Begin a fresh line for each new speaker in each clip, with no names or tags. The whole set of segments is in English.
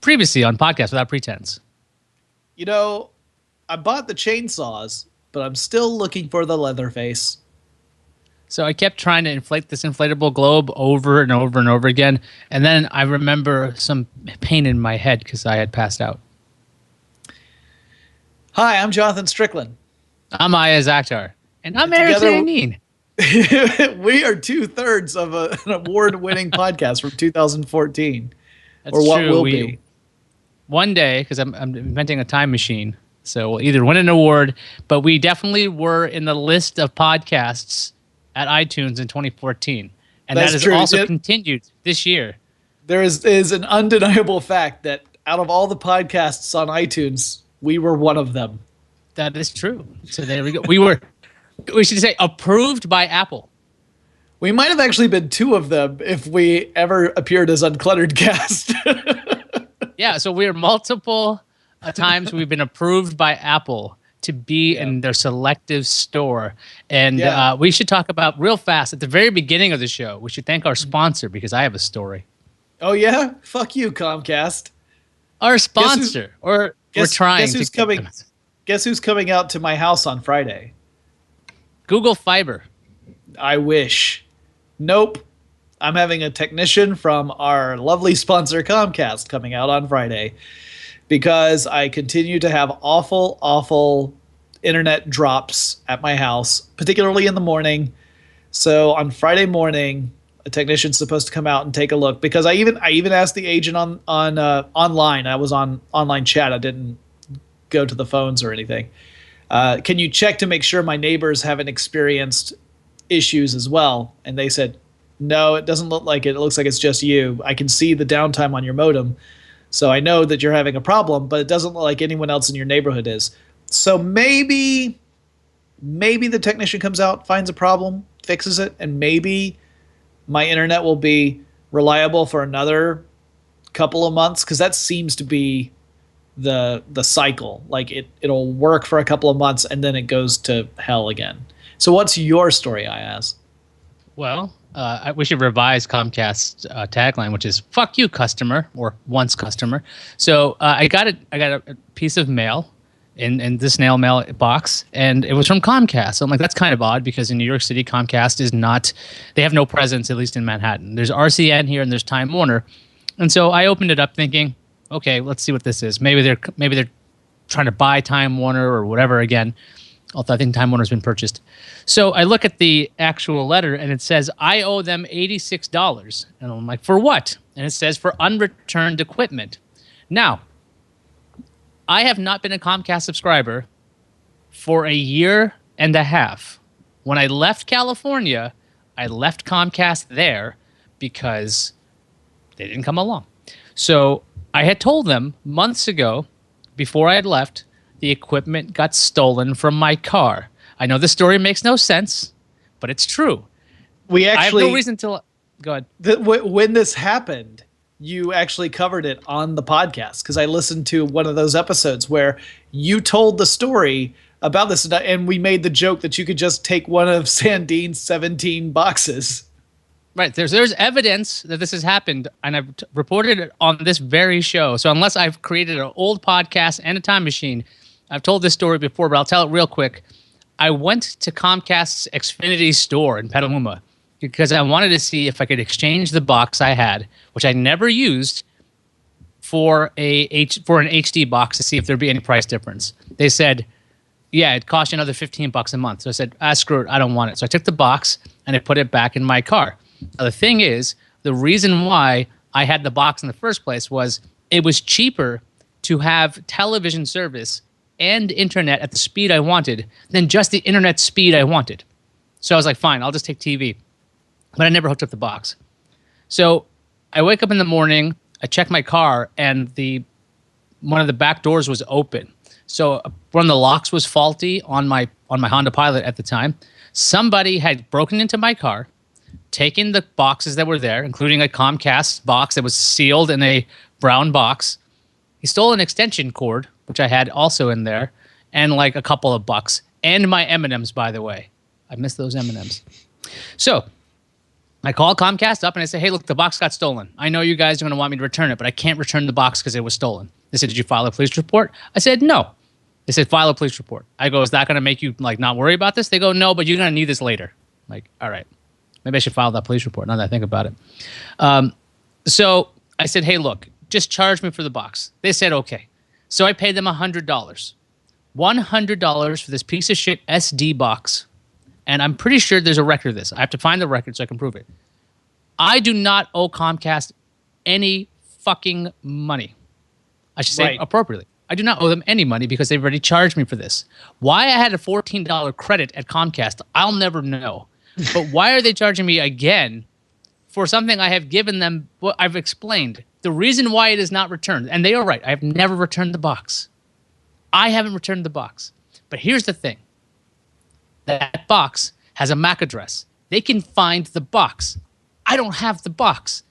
previously on Podcast Without Pretense.
You know, I bought the chainsaws, but I'm still looking for the Leatherface.
So I kept trying to inflate this inflatable globe over and over and over again. And then I remember some pain in my head because I had passed out.
Hi, I'm Jonathan Strickland.
I'm Iyaz Akhtar. And I'm Eric Zanine.
We are 2/3 of an award-winning podcast from 2014.
That's
or what
true.
will be.
One day, because I'm inventing a time machine, so we'll either win an award, but we definitely were in the list of podcasts at iTunes in 2014. And
That's
that has
true.
also continued this year.
There is an undeniable fact that out of all the podcasts on iTunes, we were one of them.
That is true. So there we go. We should say approved by Apple.
We might have actually been two of them if we ever appeared as Uncluttered Cast.
Yeah, so we're multiple times we've been approved by Apple to be in their selective store. And we should talk about real fast at the very beginning of the show. We should thank our sponsor because I have a story.
Oh, yeah? Fuck you, Comcast.
Our sponsor. We're trying
guess who's coming. Guess who's coming out to my house on Friday?
Google Fiber.
I wish. Nope. I'm having a technician from our lovely sponsor Comcast coming out on Friday because I continue to have awful internet drops at my house, particularly in the morning. So on Friday morning, a technician's supposed to come out and take a look because I even asked the agent on online. I was on online chat. I didn't go to the phones or anything. Can you check to make sure my neighbors haven't experienced issues as well? And they said, no, it doesn't look like it. It looks like it's just you. I can see the downtime on your modem. So I know that you're having a problem, but it doesn't look like anyone else in your neighborhood is. So maybe the technician comes out, finds a problem, fixes it, and maybe my internet will be reliable for another couple of months because that seems to be the cycle. Like it'll work for a couple of months and then it goes to hell again. So what's your story, Iyaz?
Well, we should revise Comcast's tagline, which is "Fuck you, customer" or "Once customer." So I got a piece of mail in this snail mail box, and it was from Comcast. So I'm like, that's kind of odd because in New York City, Comcast is not. They have no presence, at least in Manhattan. There's RCN here, and there's Time Warner, and so I opened it up thinking, okay, let's see what this is. Maybe they're trying to buy Time Warner or whatever again. Although I think Time Warner's been purchased. So I look at the actual letter and it says, I owe them $86. And I'm like, for what? And it says for unreturned equipment. Now, I have not been a Comcast subscriber for a year and a half. When I left California, I left Comcast there because they didn't come along. So I had told them months ago, before I had left, the equipment got stolen from my car. I know this story makes no sense, but it's true. I have no reason to... Go ahead.
When this happened, you actually covered it on the podcast because I listened to one of those episodes where you told the story about this, and we made the joke that you could just take one of Sandine's 17 boxes.
Right. There's evidence that this has happened, and I've reported it on this very show. So unless I've created an old podcast and a time machine, I've told this story before, but I'll tell it real quick. I went to Comcast's Xfinity store in Petaluma because I wanted to see if I could exchange the box I had, which I never used, for an HD box to see if there'd be any price difference. They said, yeah, it cost you another $15 a month. So I said, screw it, I don't want it. So I took the box and I put it back in my car. Now, the thing is, the reason why I had the box in the first place was it was cheaper to have television service and internet at the speed I wanted than just the internet speed I wanted. So I was like, fine, I'll just take TV. But I never hooked up the box. So I wake up in the morning, I check my car, and one of the back doors was open. So one of the locks was faulty on my Honda Pilot at the time. Somebody had broken into my car, taken the boxes that were there, including a Comcast box that was sealed in a brown box. He stole an extension cord, which I had also in there, and like a couple of bucks, and my M&Ms, by the way. I miss those M&Ms. So I call Comcast up and I say, hey, look, the box got stolen. I know you guys are going to want me to return it, but I can't return the box because it was stolen. They said, did you file a police report? I said, no. They said, file a police report. I go, is that going to make you like not worry about this? They go, no, but you're going to need this later. I'm like, all right, maybe I should file that police report now that I think about it. So I said, hey, look, just charge me for the box. They said, okay. So I paid them $100. $100 for this piece of shit SD box. And I'm pretty sure there's a record of this. I have to find the record so I can prove it. I do not owe Comcast any fucking money. I should say appropriately. I do not owe them any money because they've already charged me for this. Why I had a $14 credit at Comcast, I'll never know. But why are they charging me again for something I have given them? What I've explained. The reason why it is not returned, and they are right, I have never returned the box. I haven't returned the box. But here's the thing. That box has a MAC address. They can find the box. I don't have the box.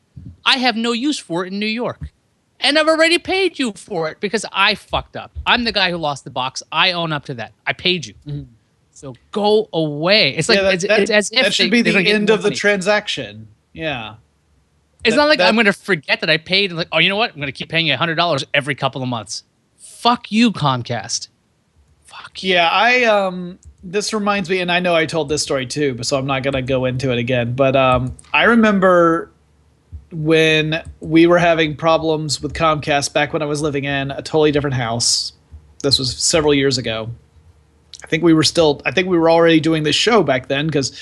I have no use for it in New York. And I've already paid you for it because I fucked up. I'm the guy who lost the box. I own up to that. I paid you. Mm-hmm. So go away. It's like it's as if
that should be the end of the transaction. Yeah.
It's not like I'm going to forget that I paid. Like, oh, you know what? I'm going to keep paying you $100 every couple of months. Fuck you, Comcast. Fuck you.
Yeah, this reminds me, and I know I told this story too, so I'm not going to go into it again. But I remember when we were having problems with Comcast back when I was living in a totally different house. This was several years ago. I think we were already doing this show back then because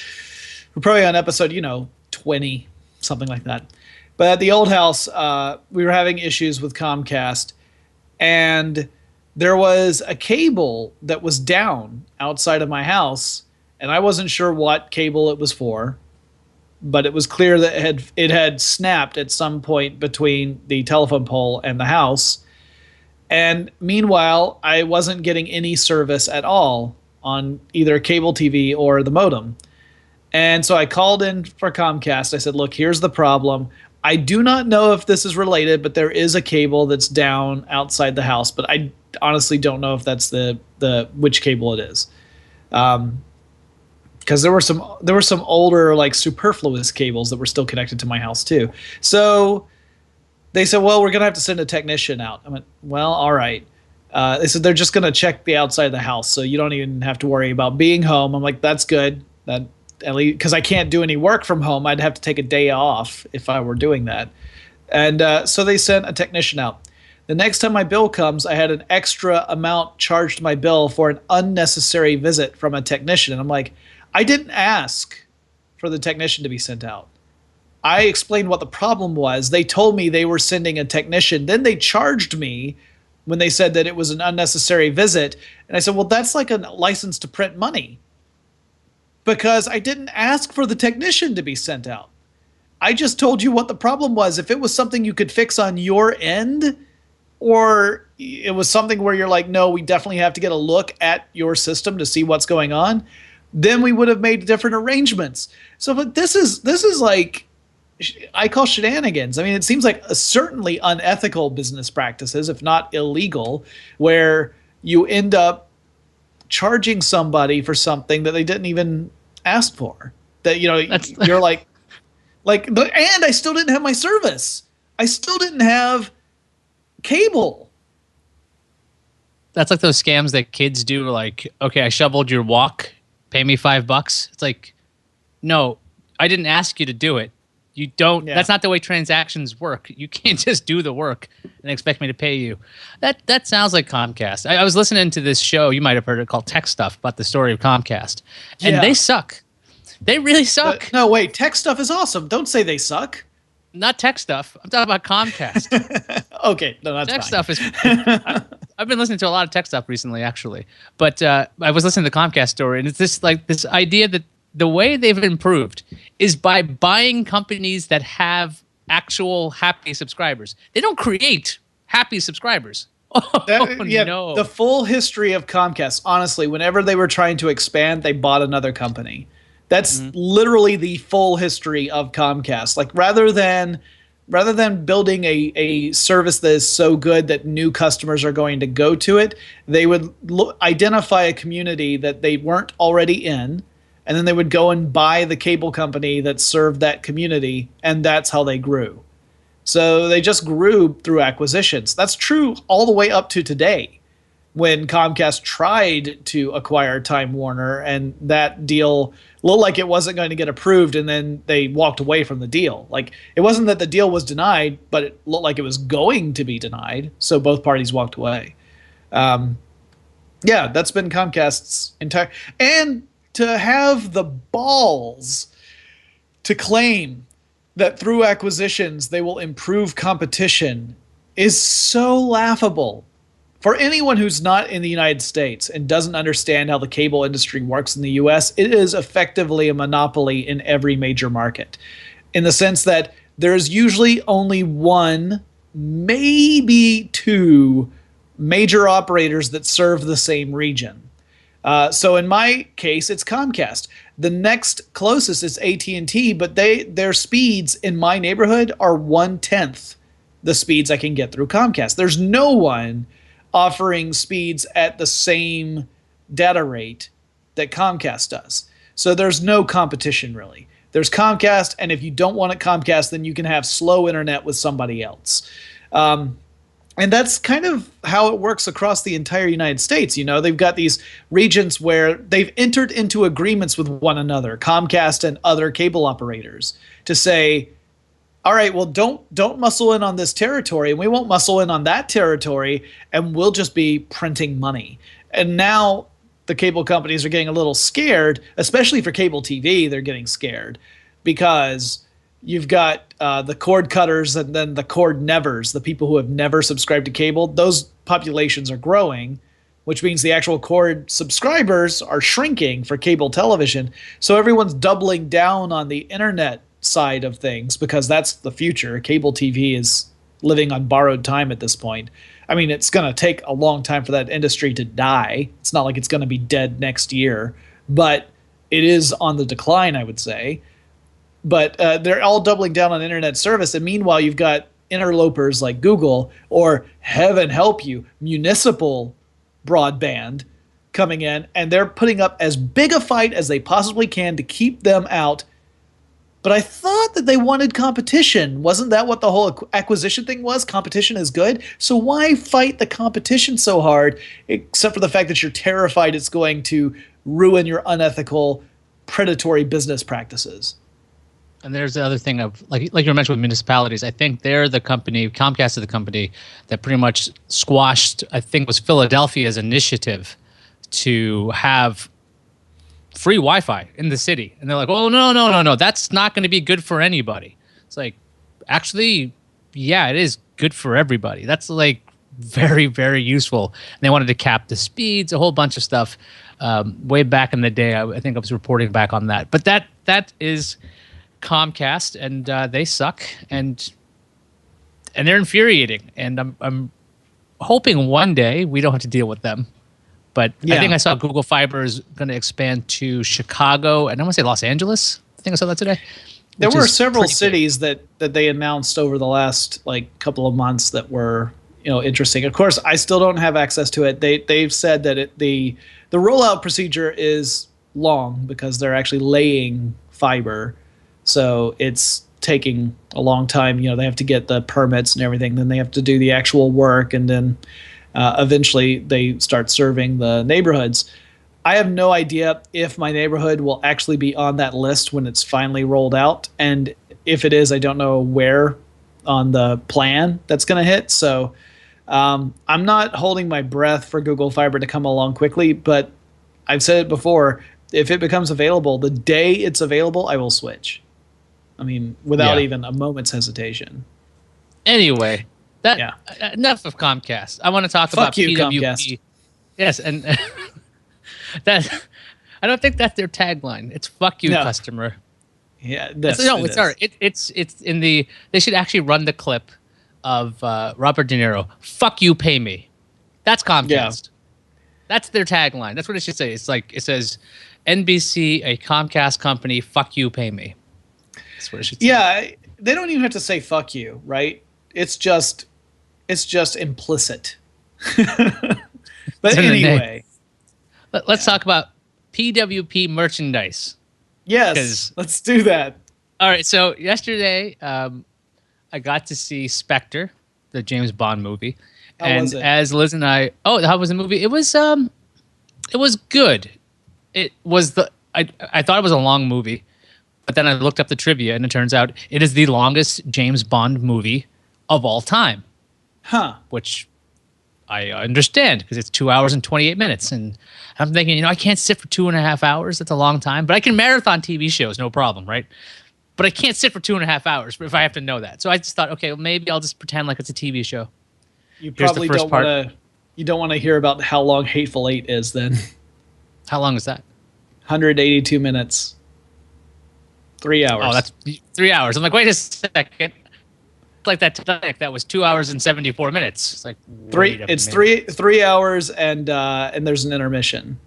we're probably on episode, 20, something like that. But at the old house, we were having issues with Comcast, and there was a cable that was down outside of my house, and I wasn't sure what cable it was for, but it was clear that it had snapped at some point between the telephone pole and the house. And meanwhile, I wasn't getting any service at all on either cable TV or the modem. And so I called in for Comcast. I said, look, here's the problem. I do not know if this is related, but there is a cable that's down outside the house, but I honestly don't know if that's the which cable it is. Because there were some older, like, superfluous cables that were still connected to my house too. So they said, well, we're going to have to send a technician out. I went, well, all right. They said they're just going to check the outside of the house, so you don't even have to worry about being home. I'm like, that's good. That at least, because I can't do any work from home. I'd have to take a day off if I were doing that. And so they sent a technician out. The next time my bill comes, I had an extra amount charged to my bill for an unnecessary visit from a technician. And I'm like, I didn't ask for the technician to be sent out. I explained what the problem was. They told me they were sending a technician. Then they charged me when they said that it was an unnecessary visit. And I said, well, that's like a license to print money, because I didn't ask for the technician to be sent out. I just told you what the problem was. If it was something you could fix on your end, or it was something where you're like, no, we definitely have to get a look at your system to see what's going on, then we would have made different arrangements. So, but this is like, I call shenanigans. I mean, it seems like certainly unethical business practices, if not illegal, where you end up charging somebody for something that they didn't even ask for. That, you're like, and I still didn't have my service. I still didn't have cable.
That's like those scams that kids do. Like, okay, I shoveled your walk. Pay me $5. It's like, no, I didn't ask you to do it. You don't. Yeah. That's not the way transactions work. You can't just do the work and expect me to pay you. That sounds like Comcast. I was listening to this show. You might have heard it, called Tech Stuff, about the story of Comcast, and they suck. They really suck.
No, wait. Tech Stuff is awesome. Don't say they suck.
Not Tech Stuff. I'm talking about Comcast.
Okay, no, that's
Tech
fine.
Stuff is. I've been listening to a lot of Tech Stuff recently, actually. But I was listening to the Comcast story, and it's this idea that the way they've improved is by buying companies that have actual happy subscribers. They don't create happy subscribers. No.
The full history of Comcast, honestly, whenever they were trying to expand, they bought another company. That's literally the full history of Comcast. Like, rather than building a service that is so good that new customers are going to go to it, they would identify a community that they weren't already in, and then they would go and buy the cable company that served that community, and that's how they grew. So they just grew through acquisitions. That's true all the way up to today, when Comcast tried to acquire Time Warner, and that deal looked like it wasn't going to get approved, and then they walked away from the deal. Like, it wasn't that the deal was denied, but it looked like it was going to be denied, so both parties walked away. Yeah, that's been Comcast's entire... And to have the balls to claim that through acquisitions they will improve competition is so laughable. For anyone who's not in the United States and doesn't understand how the cable industry works in the US, it is effectively a monopoly in every major market, in the sense that there's usually only one, maybe two major operators that serve the same region. So in my case, it's Comcast. The next closest is AT&T, but their speeds in my neighborhood are 1/10 the speeds I can get through Comcast. There's no one offering speeds at the same data rate that Comcast does. So there's no competition, really. There's Comcast, and if you don't want it Comcast, then you can have slow internet with somebody else. And that's kind of how it works across the entire United States. You know, they've got these regions where they've entered into agreements with one another, Comcast and other cable operators, to say, all right, well, don't muscle in on this territory, and we won't muscle in on that territory, and we'll just be printing money. And now the cable companies are getting a little scared, especially for cable TV. They're getting scared because you've got the cord cutters and then the cord nevers, the people who have never subscribed to cable. Those populations are growing, which means the actual cord subscribers are shrinking for cable television. So everyone's doubling down on the internet side of things because that's the future. Cable TV is living on borrowed time at this point. I mean, it's going to take a long time for that industry to die. It's not like it's going to be dead next year, but it is on the decline, I would say. But they're all doubling down on internet service, and meanwhile you've got interlopers like Google, or heaven help you, municipal broadband coming in, and they're putting up as big a fight as they possibly can to keep them out. But I thought that they wanted competition. Wasn't that what the whole acquisition thing was? Competition is good. So why fight the competition so hard, except for the fact that you're terrified it's going to ruin your unethical, predatory business practices?
And there's the other thing of, like you mentioned with municipalities, I think they're the company, Comcast is the company that pretty much squashed, I think it was Philadelphia's initiative to have free Wi-Fi in the city. And they're like, oh, no, that's not going to be good for anybody. It's like, actually, yeah, it is good for everybody. That's like very, very useful. And they wanted to cap the speeds, a whole bunch of stuff. Way back in the day, I think I was reporting back on that. But that is Comcast, and they suck, and they're infuriating. And I'm hoping one day we don't have to deal with them. But yeah. I think I saw Google Fiber is going to expand to Chicago, and I want to say Los Angeles. I think I saw that today.
There were several cities that they announced over the last couple of months that were interesting. Of course, I still don't have access to it. They've said that the rollout procedure is long because they're actually laying fiber, so it's taking a long time. They have to get the permits and everything. Then they have to do the actual work, and then eventually they start serving the neighborhoods. I have no idea if my neighborhood will actually be on that list when it's finally rolled out. And if it is, I don't know where on the plan that's going to hit. So I'm not holding my breath for Google Fiber to come along quickly, but I've said it before, if it becomes available, the day it's available, I will switch. I mean, without even a moment's hesitation.
Anyway. Enough of Comcast. I want to talk about PWP. Comcast. Yes, and that I don't think that's their tagline. It's "fuck you, customer."
Yeah,
it's in the. They should actually run the clip of Robert De Niro. "Fuck you, pay me." That's Comcast. Yeah. That's their tagline. That's what it should say. It's like it says, "NBC, a Comcast company. Fuck you, pay me." That's what it should say.
Yeah, they don't even have to say "fuck you," right? It's just implicit. But anyway,
let's talk about PWP merchandise.
Yes, let's do that.
All right, so yesterday I got to see Spectre, the James Bond movie.
How was it?
As Liz and I, how was the movie? It was good. It was I thought it was a long movie, but then I looked up the trivia and it turns out it is the longest James Bond movie of all time.
Huh.
Which I understand because it's 2 hours and 28 minutes. And I'm thinking, I can't sit for 2.5 hours. That's a long time. But I can marathon TV shows, no problem, right? But I can't sit for 2.5 hours if I have to know that. So I just thought, okay, well, maybe I'll just pretend like it's a TV show.
You probably don't want to. You don't want to hear about how long Hateful Eight is. Then,
how long is that?
182 minutes. 3 hours.
Oh, that's 3 hours. I'm like, wait a second. Like that Titanic, that was 2 hours and 74 minutes. It's like
three hours and there's an intermission.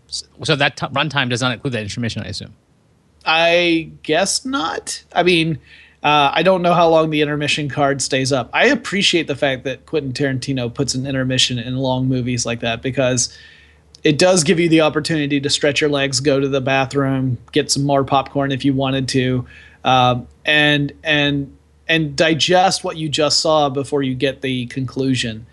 So that runtime does not include that intermission, I assume.
I guess not. I mean, I don't know how long the intermission card stays up. I appreciate the fact that Quentin Tarantino puts an intermission in long movies like that because it does give you the opportunity to stretch your legs, go to the bathroom, get some more popcorn if you wanted to. And digest what you just saw before you get the conclusion.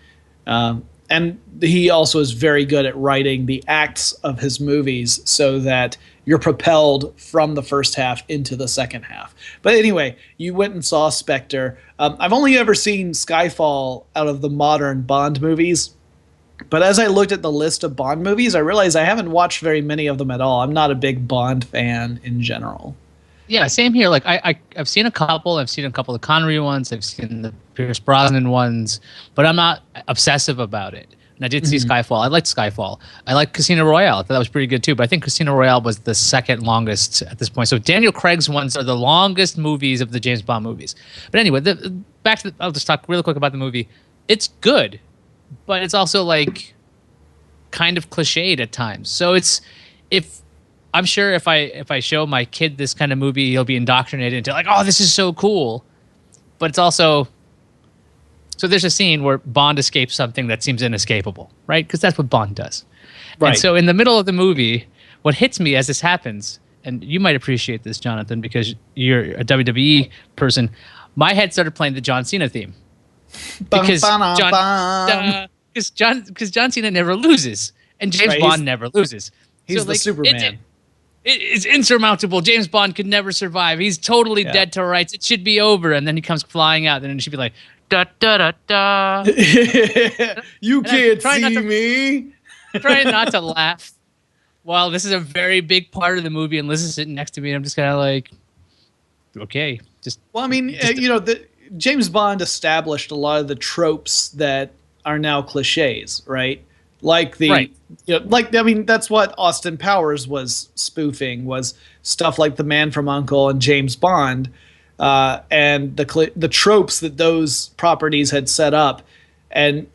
And he also is very good at writing the acts of his movies so that you're propelled from the first half into the second half. But anyway, you went and saw Spectre. I've only ever seen Skyfall out of the modern Bond movies. But as I looked at the list of Bond movies, I realized I haven't watched very many of them at all. I'm not a big Bond fan in general.
Yeah, same here. Like I've seen a couple. I've seen a couple of Connery ones. I've seen the Pierce Brosnan ones, but I'm not obsessive about it. And I did see Skyfall. I liked Skyfall. I liked Casino Royale. I thought that was pretty good too. But I think Casino Royale was the second longest at this point. So Daniel Craig's ones are the longest movies of the James Bond movies. But anyway, I'll just talk really quick about the movie. It's good, but it's also like kind of cliched at times. So I'm sure if I show my kid this kind of movie, he'll be indoctrinated into like, oh, this is so cool. But it's also, so there's a scene where Bond escapes something that seems inescapable, right? Because that's what Bond does. Right. And so in the middle of the movie, what hits me as this happens, and you might appreciate this, Jonathan, because you're a WWE person, my head started playing the John Cena theme. Because John Cena never loses, and James Bond never loses.
He's the Superman.
It's insurmountable. James Bond could never survive. He's totally dead to rights. It should be over. And then he comes flying out, and it should be like, da da da da.
You can't see me.
Trying not to laugh. While this is a very big part of the movie, and Liz is sitting next to me, and I'm just kind of like, okay, just.
Well, I mean, James Bond established a lot of the tropes that are now cliches, right? Like that's what Austin Powers was spoofing, was stuff like The Man from U.N.C.L.E. and James Bond, and the tropes that those properties had set up, and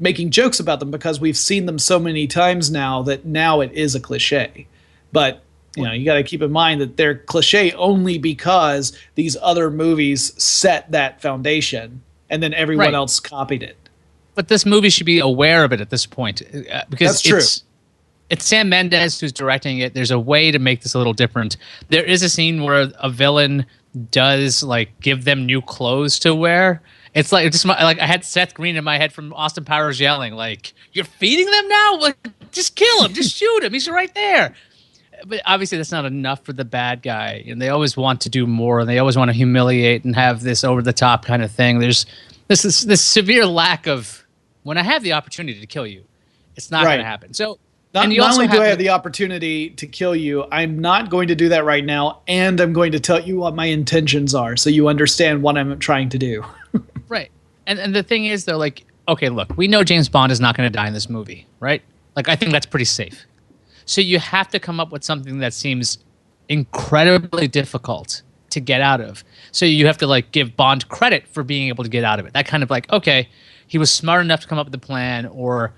making jokes about them because we've seen them so many times now that now it is a cliche. But you got to keep in mind that they're cliche only because these other movies set that foundation, and then everyone else copied it.
But this movie should be aware of it at this point because
that's true.
It's Sam Mendes who's directing it. There's a way to make this a little different. There is a scene where a villain does like give them new clothes to wear. It's like I had Seth Green in my head from Austin Powers yelling like, "You're feeding them now? Like, just kill him, just shoot him. He's right there." But obviously that's not enough for the bad guy, and they always want to do more, and they always want to humiliate and have this over the top kind of thing. There's this severe lack of, when I have the opportunity to kill you, it's not going to happen. So
not only do I have the opportunity to kill you, I'm not going to do that right now, and I'm going to tell you what my intentions are so you understand what I'm trying to do.
Right. And the thing is, though, like, okay, look, we know James Bond is not going to die in this movie, right? Like, I think that's pretty safe. So you have to come up with something that seems incredibly difficult to get out of. So you have to, like, give Bond credit for being able to get out of it. That kind of like, okay, he was smart enough to come up with the plan, or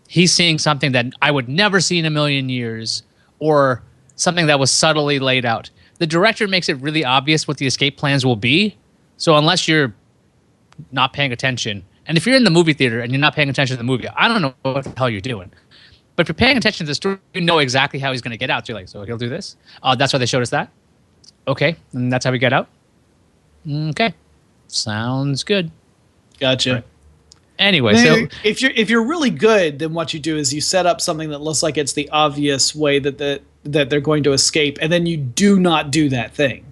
he's seeing something that I would never see in a million years, or something that was subtly laid out. The director makes it really obvious what the escape plans will be. So unless you're not paying attention, and if you're in the movie theater and you're not paying attention to the movie, I don't know what the hell you're doing. But if you're paying attention to the story, you know exactly how he's going to get out. So you're like, so he'll do this. That's why they showed us that. Okay, and that's how we get out. Okay, sounds good.
Gotcha.
Right. Anyway,
then
so
if you're really good, then what you do is you set up something that looks like it's the obvious way that that they're going to escape, and then you do not do that thing.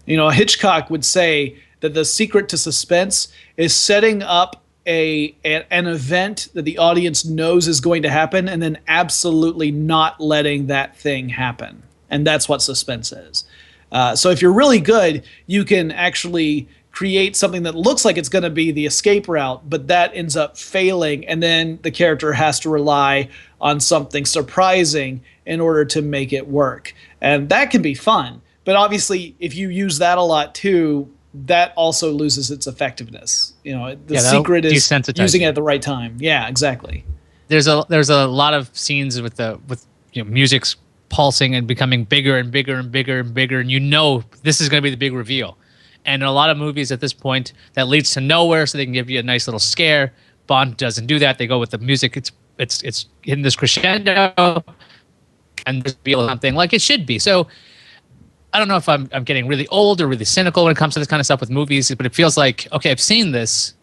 You know, Hitchcock would say that the secret to suspense is setting up an event that the audience knows is going to happen, and then absolutely not letting that thing happen. And that's what suspense is. So if you're really good, you can actually create something that looks like it's going to be the escape route, but that ends up failing, and then the character has to rely on something surprising in order to make it work. And that can be fun, but obviously if you use that a lot too, that also loses its effectiveness. You know, the secret is using it at the right time. Yeah, exactly.
There's a lot of scenes with music's pulsing and becoming bigger and bigger and bigger and bigger, and you know this is going to be the big reveal. And in a lot of movies at this point, that leads to nowhere, so they can give you a nice little scare. Bond doesn't do that. They go with the music. It's in this crescendo, and reveal something like it should be. So I don't know if I'm getting really old or really cynical when it comes to this kind of stuff with movies, but it feels like, okay, I've seen this.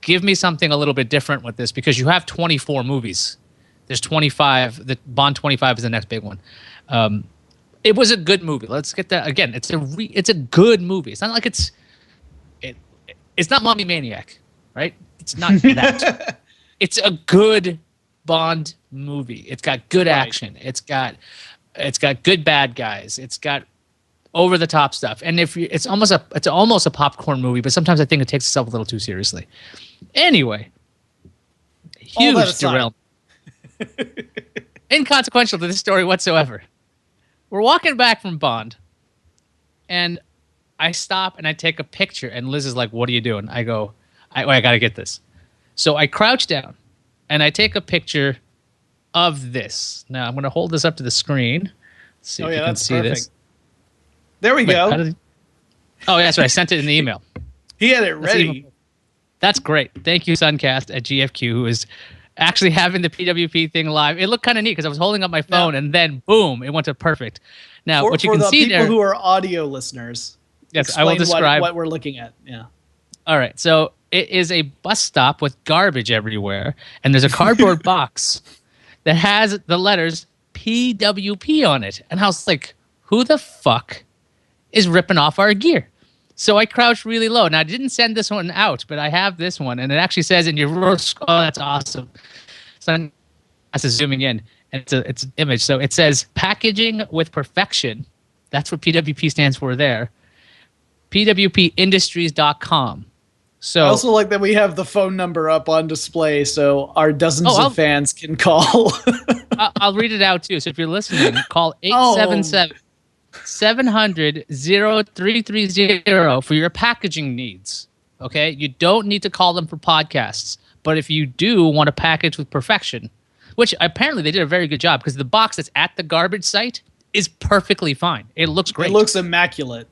Give me something a little bit different with this, because you have 24 movies. There's 25. The Bond 25 is the next big one. It was a good movie. Let's get that again. It's a good movie. It's not like it's not Mommy Maniac, right? It's not that. It's a good Bond movie. It's got good action. It's got good bad guys. It's got over the top stuff. And it's almost a popcorn movie, but sometimes I think it takes itself a little too seriously. Anyway, huge derailment. Inconsequential to this story whatsoever. We're walking back from Bond, and I stop and I take a picture, and Liz is like, "What are you doing?" I go, I got to get this. So I crouch down, and I take a picture of this. Now I'm going to hold this up to the screen. Let's see if you can see perfect. This.
There we go.
Oh, yeah, that's right. I sent it in the email.
He had it ready.
That's great. Thank you, Suncast at GFQ, who is actually having the PWP thing live. It looked kind of neat because I was holding up my phone and then boom, it went to perfect. Now, what you can see there.
For the people who are audio listeners,
yes, I will describe
what we're looking at. Yeah.
All right. So it is a bus stop with garbage everywhere, and there's a cardboard box that has the letters PWP on it. And I was like, who the fuck is ripping off our gear? So I crouched really low. Now, I didn't send this one out, but I have this one, and it actually says in your oh, that's awesome. So that's zooming in, and it's an image. So it says packaging with perfection. That's what PWP stands for there. PWPindustries.com. So
I also like that we have the phone number up on display so our dozens of fans can call.
I'll read it out too. So if you're listening, call 877 700-0330 for your packaging needs. Okay? You don't need to call them for podcasts. But if you do want to package with perfection, which apparently they did a very good job, because the box that's at the garbage site is perfectly fine. It looks great.
It looks immaculate.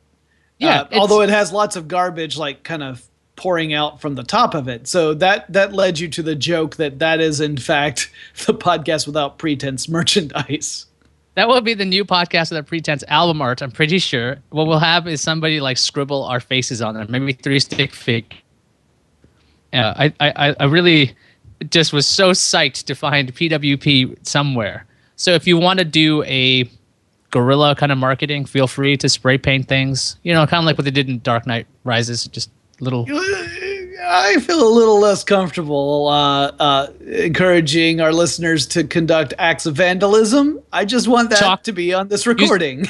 Yeah. Although it has lots of garbage like kind of pouring out from the top of it. So that led you to the joke that is in fact the Podcast Without Pretense merchandise.
That will be the new Podcast Without Pretense album art, I'm pretty sure. What we'll have is somebody like scribble our faces on them, maybe 3-stick fig. I really just was so psyched to find PWP somewhere. So if you want to do a guerrilla kind of marketing, feel free to spray paint things. You know, kind of like what they did in Dark Knight Rises, just little.
I feel a little less comfortable encouraging our listeners to conduct acts of vandalism. I just want that to be on this recording.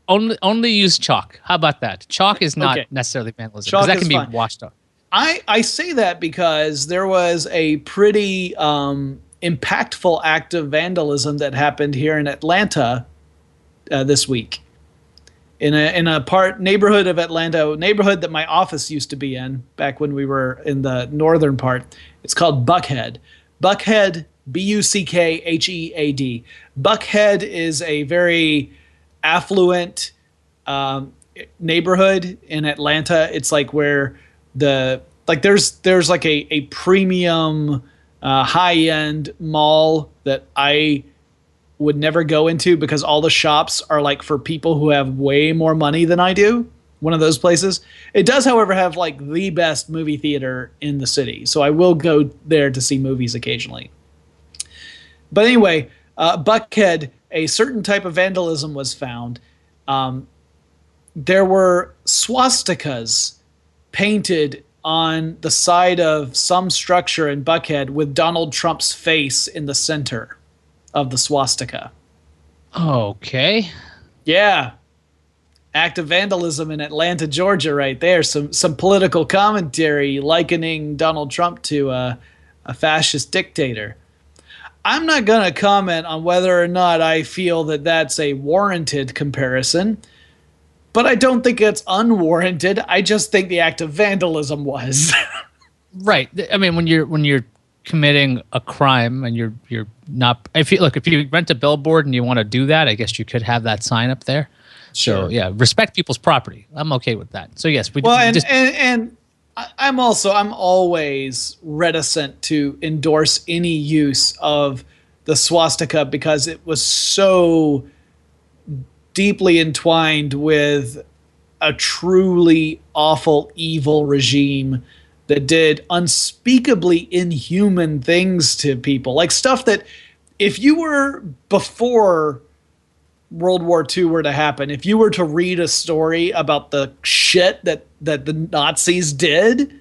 Only use chalk. How about that? Chalk is not necessarily vandalism, because that can be washed off.
I say that because there was a pretty impactful act of vandalism that happened here in Atlanta this week. In a neighborhood of Atlanta, neighborhood that my office used to be in back when we were in the northern part. It's called Buckhead. Buckhead, Buckhead. Buckhead is a very affluent neighborhood in Atlanta. It's like where there's like a premium high-end mall that I would never go into because all the shops are like for people who have way more money than I do. One of those places. It does, however, have like the best movie theater in the city, so I will go there to see movies occasionally. But anyway, Buckhead, a certain type of vandalism was found. There were swastikas painted on the side of some structure in Buckhead with Donald Trump's face in the center of the swastika.
Okay.
Yeah. Act of vandalism in Atlanta, Georgia, right there. Some political commentary likening Donald Trump to a fascist dictator. I'm not going to comment on whether or not I feel that that's a warranted comparison, but I don't think it's unwarranted. I just think the act of vandalism was.
Right. I mean, when you're committing a crime and you're not, if you rent a billboard and you want to do that, I guess you could have that sign up there.
Sure.
So yeah, respect people's property. I'm okay with that. So yes,
I'm always reticent to endorse any use of the swastika because it was so deeply entwined with a truly awful, evil regime that did unspeakably inhuman things to people. Like stuff that if you were before World War II were to happen, if you were to read a story about the shit that the Nazis did,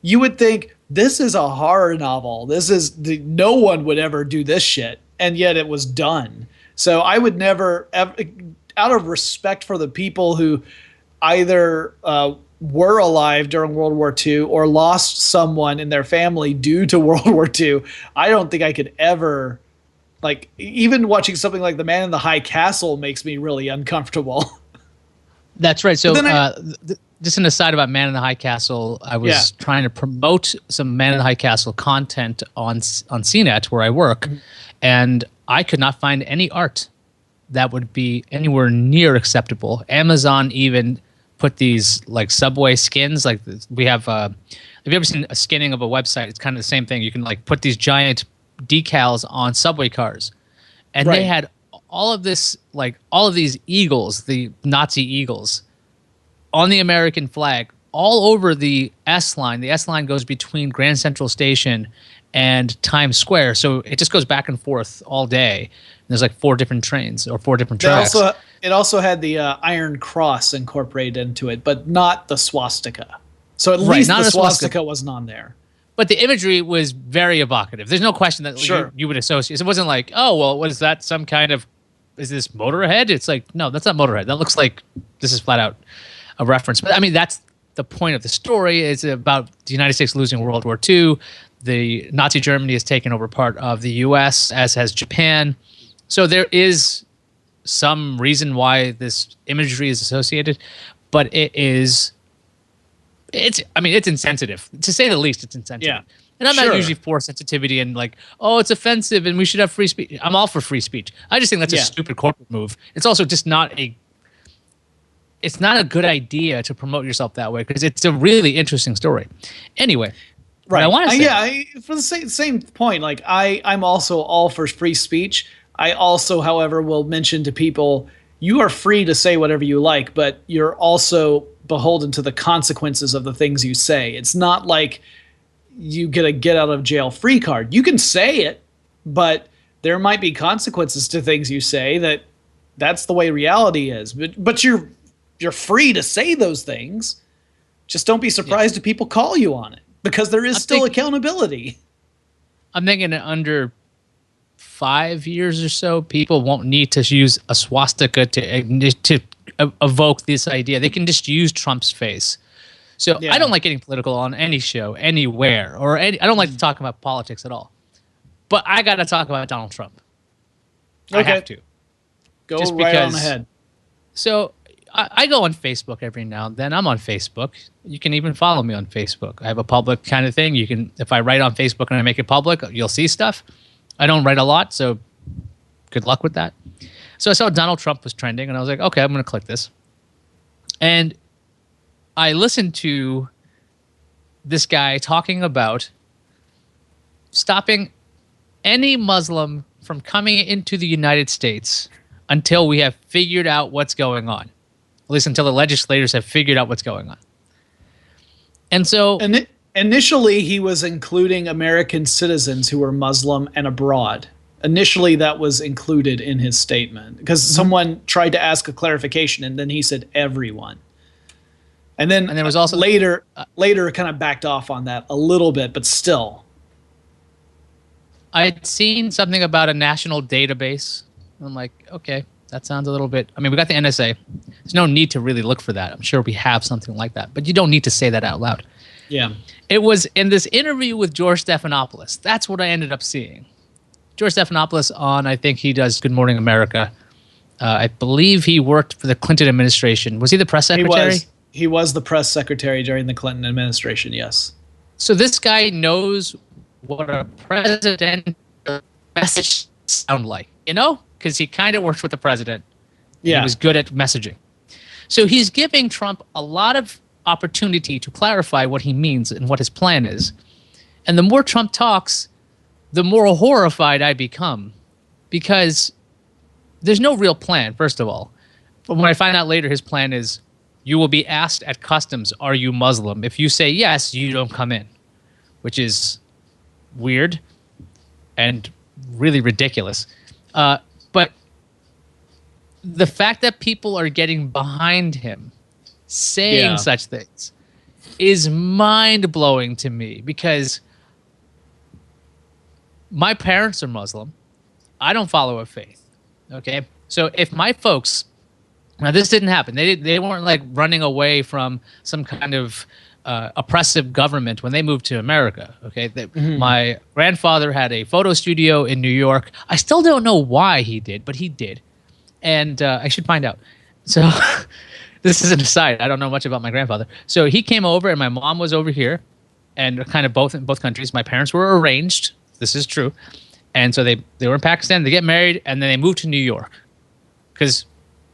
you would think this is a horror novel. No one would ever do this shit, and yet it was done. So I would never, out of respect for the people who either were alive during World War II or lost someone in their family due to World War II, I don't think I could ever. Like, even watching something like The Man in the High Castle makes me really uncomfortable.
That's right. So just an aside about Man in the High Castle, I was trying to promote some Man in the High Castle content on CNET where I work, and I could not find any art that would be anywhere near acceptable. Amazon even put these like subway skins. Like we have, have you ever seen a skinning of a website? It's kind of the same thing. You can like put these giant decals on subway cars, and they had all of these eagles, the Nazi eagles, on the American flag all over the S line. The S line goes between Grand Central Station and Times Square, so it just goes back and forth all day. And there's like 4 different trains or 4 different tracks.
It also had the Iron Cross incorporated into it, but not the swastika. So at least the swastika wasn't on there.
But the imagery was very evocative. There's no question that you would associate. It wasn't like, oh, well, what is that? Some kind of, is this Motorhead? It's like, no, that's not Motorhead. That looks like this is flat out a reference. But I mean, that's the point of the story. It's about the United States losing World War II. The Nazi Germany has taken over part of the U.S., as has Japan. So there is some reason why this imagery is associated, but it's insensitive, to say the least. It's insensitive. Yeah. And I'm not usually for sensitivity and like, oh, it's offensive and we should have free speech. I'm all for free speech. I just think that's a stupid corporate move. It's also just it's not a good idea to promote yourself that way because it's a really interesting story. Anyway, right. I want to say,
for the same point, like I'm also all for free speech. I also, however, will mention to people, you are free to say whatever you like, but you're also beholden to the consequences of the things you say. It's not like you get a get out of jail free card. You can say it, but there might be consequences to things you say. That's the way reality is. But you're free to say those things. Just don't be surprised if people call you on it, because there is still accountability.
I'm thinking under 5 years or so, people won't need to use a swastika to evoke this idea. They can just use Trump's face. So I don't like getting political on any show, anywhere, I don't like to talk about politics at all. But I got to talk about Donald Trump. Okay. I have to.
Go just right on ahead.
So I go on Facebook every now and then. I'm on Facebook. You can even follow me on Facebook. I have a public kind of thing. You can, if I write on Facebook and I make it public, you'll see stuff. I don't write a lot, so good luck with that. So I saw Donald Trump was trending, and I was like, okay, I'm going to click this. And I listened to this guy talking about stopping any Muslim from coming into the United States until we have figured out what's going on. At least until the legislators have figured out what's going on. And so
initially he was including American citizens who were Muslim and abroad. Initially that was included in his statement because someone tried to ask a clarification and then he said everyone. And then
there was also
later kind of backed off on that a little bit, but still.
I'd seen something about a national database. I'm like, okay, that sounds a little bit. I mean, we got the NSA. There's no need to really look for that. I'm sure we have something like that, but you don't need to say that out loud.
Yeah.
It was in this interview with George Stephanopoulos. That's what I ended up seeing. George Stephanopoulos on, I think he does Good Morning America. I believe he worked for the Clinton administration. Was he the press secretary?
He was the press secretary during the Clinton administration, yes.
So this guy knows what a president message sound like, you know? Because he kind of works with the president.
Yeah.
He was good at messaging. So he's giving Trump a lot of opportunity to clarify what he means and what his plan is. And the more Trump talks, the more horrified I become. Because there's no real plan, first of all. But when I find out later his plan is, you will be asked at customs, are you Muslim? If you say yes, you don't come in. Which is weird and really ridiculous. But the fact that people are getting behind him saying such things is mind-blowing to me because my parents are Muslim. I don't follow a faith. Okay? So if my folks... Now, this didn't happen. They weren't like running away from some kind of oppressive government when they moved to America. Okay, My grandfather had a photo studio in New York. I still don't know why he did, but he did, and I should find out. So this is an aside. I don't know much about my grandfather. So he came over, and my mom was over here, and kind of both in both countries. My parents were arranged. This is true, and so they were in Pakistan. They get married, and then they moved to New York because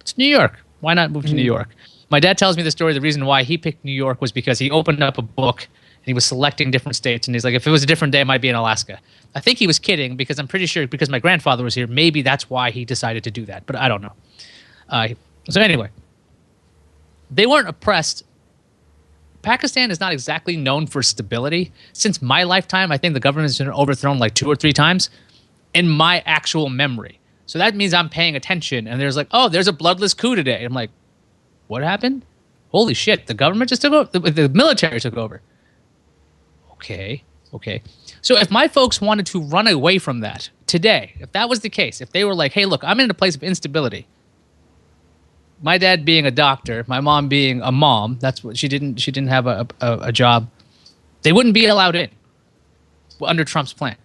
it's New York. Why not move to New York? My dad tells me the story. The reason why he picked New York was because he opened up a book and he was selecting different states. And he's like, if it was a different day, it might be in Alaska. I think he was kidding because I'm pretty sure because my grandfather was here, maybe that's why he decided to do that. But I don't know. So anyway, they weren't oppressed. Pakistan is not exactly known for stability. Since my lifetime, I think the government has been overthrown like 2 or 3 times in my actual memory. So that means I'm paying attention, and there's like, oh, there's a bloodless coup today. I'm like, what happened? Holy shit, the government just took over. The military took over. Okay. So if my folks wanted to run away from that today, if that was the case, if they were like, hey, look, I'm in a place of instability. My dad being a doctor, my mom being a mom, that's what she didn't have a job. They wouldn't be allowed in under Trump's plan,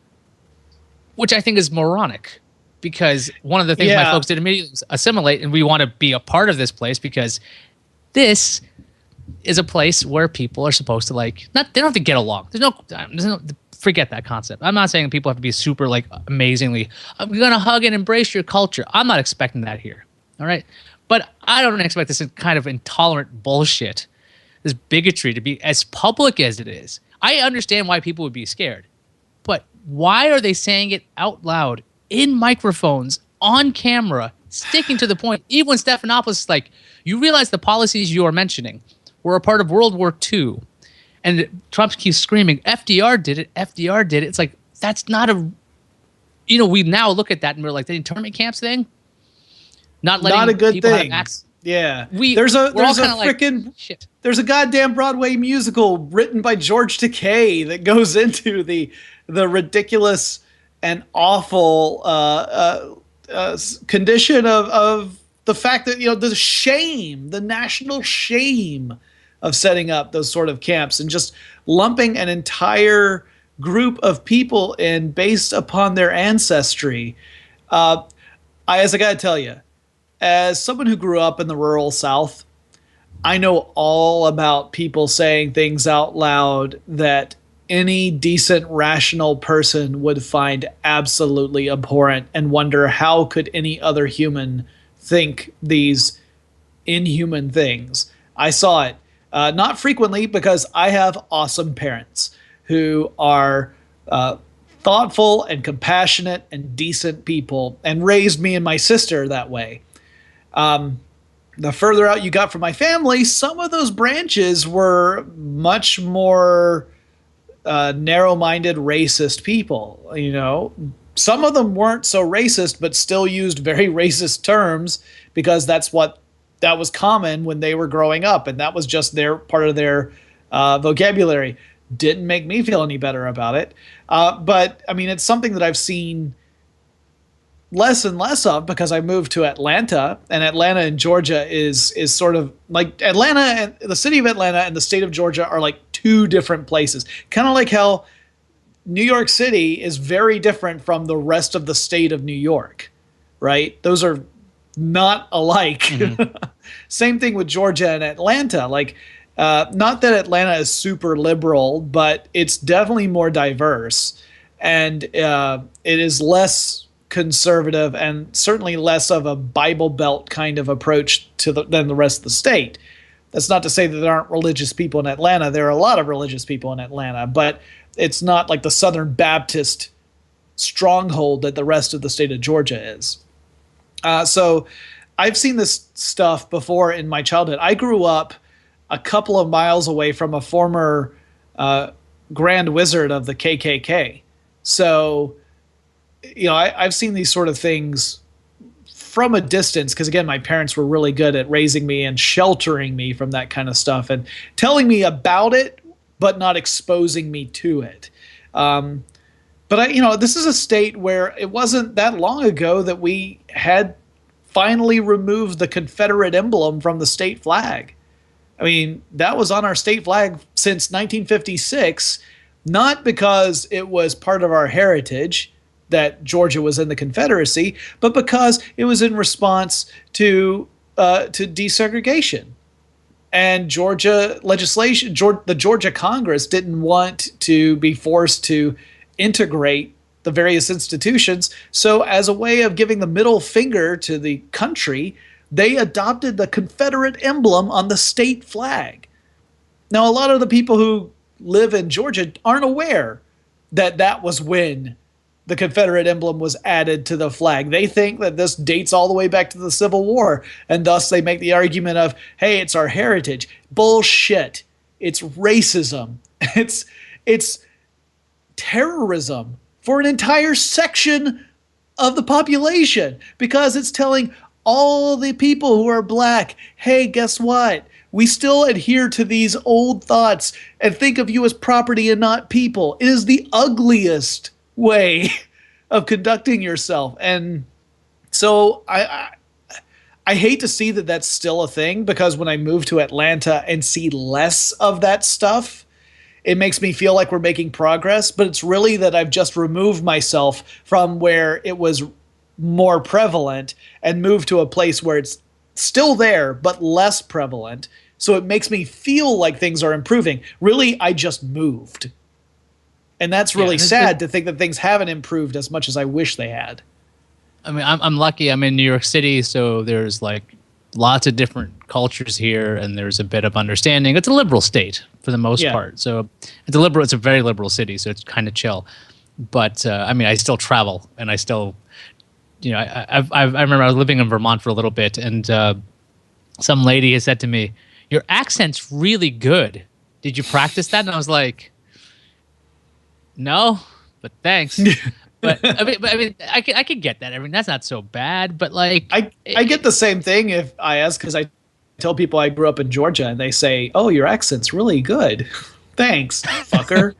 which I think is moronic. Because one of the things my folks did immediately was assimilate, and we want to be a part of this place because this is a place where people are supposed to they don't have to get along. There's no forget that concept. I'm not saying people have to be super amazingly, I'm going to hug and embrace your culture. I'm not expecting that here. All right. But I don't expect this kind of intolerant bullshit, this bigotry to be as public as it is. I understand why people would be scared, but why are they saying it out loud? In microphones, on camera, sticking to the point. Even when Stephanopoulos is like, you realize the policies you are mentioning were a part of World War II. And Trump keeps screaming, FDR did it, FDR did it. It's like, that's not a... we now look at that and we're like, the internment camps thing? Not
a good
people
thing.
Have access.
Yeah. There's a goddamn Broadway musical written by George Takei that goes into the ridiculous and awful condition of the fact that the national shame of setting up those sort of camps and just lumping an entire group of people in based upon their ancestry. I gotta tell you, as someone who grew up in the rural South, I know all about people saying things out loud that any decent, rational person would find absolutely abhorrent and wonder how could any other human think these inhuman things. I saw it not frequently because I have awesome parents who are thoughtful and compassionate and decent people, and raised me and my sister that way. The further out you got from my family, some of those branches were much more narrow-minded, racist people. You know, some of them weren't so racist, but still used very racist terms because that was common when they were growing up, and that was just their part of their vocabulary. Didn't make me feel any better about it. But I mean, it's something that I've seen less and less of because I moved to Atlanta, and Atlanta in Georgia is sort of like Atlanta, and the city of Atlanta and the state of Georgia are like two different places. Kind of like how New York City is very different from the rest of the state of New York, right? Those are not alike. Mm-hmm. Same thing with Georgia and Atlanta. Like, not that Atlanta is super liberal, but it's definitely more diverse, and it is less conservative and certainly less of a Bible Belt kind of approach than the rest of the state. That's not to say that there aren't religious people in Atlanta. There are a lot of religious people in Atlanta, but it's not like the Southern Baptist stronghold that the rest of the state of Georgia is. So I've seen this stuff before in my childhood. I grew up a couple of miles away from a former Grand Wizard of the KKK. So, you know, I've seen these sort of things from a distance because, again, my parents were really good at raising me and sheltering me from that kind of stuff and telling me about it, but not exposing me to it. But this is a state where it wasn't that long ago that we had finally removed the Confederate emblem from the state flag. I mean, that was on our state flag since 1956, not because it was part of our heritage that Georgia was in the Confederacy, but because it was in response to desegregation. And Georgia legislation, the Georgia Congress didn't want to be forced to integrate the various institutions. So as a way of giving the middle finger to the country, they adopted the Confederate emblem on the state flag. Now, a lot of the people who live in Georgia aren't aware that that was when the Confederate emblem was added to the flag. They think that this dates all the way back to the Civil War, and thus they make the argument of, hey, it's our heritage. Bullshit. It's racism. It's terrorism for an entire section of the population because it's telling all the people who are black, hey, guess what? We still adhere to these old thoughts and think of you as property and not people. It is the ugliest way of conducting yourself. And so I hate to see that that's still a thing because when I move to Atlanta and see less of that stuff, it makes me feel like we're making progress, but it's really that I've just removed myself from where it was more prevalent and moved to a place where it's still there, but less prevalent. So it makes me feel like things are improving. Really, I just moved. And that's really sad to think that things haven't improved as much as I wish they had.
I mean, I'm lucky. I'm in New York City, so there's like lots of different cultures here, and there's a bit of understanding. It's a liberal state for the most part. So it's a very liberal city, so it's kind of chill. But I mean, I still travel, and I still, I remember I was living in Vermont for a little bit, and some lady has said to me, "Your accent's really good. Did you practice that?" And I was like, "No, but thanks." But I mean, I could get that. I mean, that's not so bad. But like,
I get the same thing if I ask, because I tell people I grew up in Georgia, and they say, "Oh, your accent's really good." Thanks, fucker.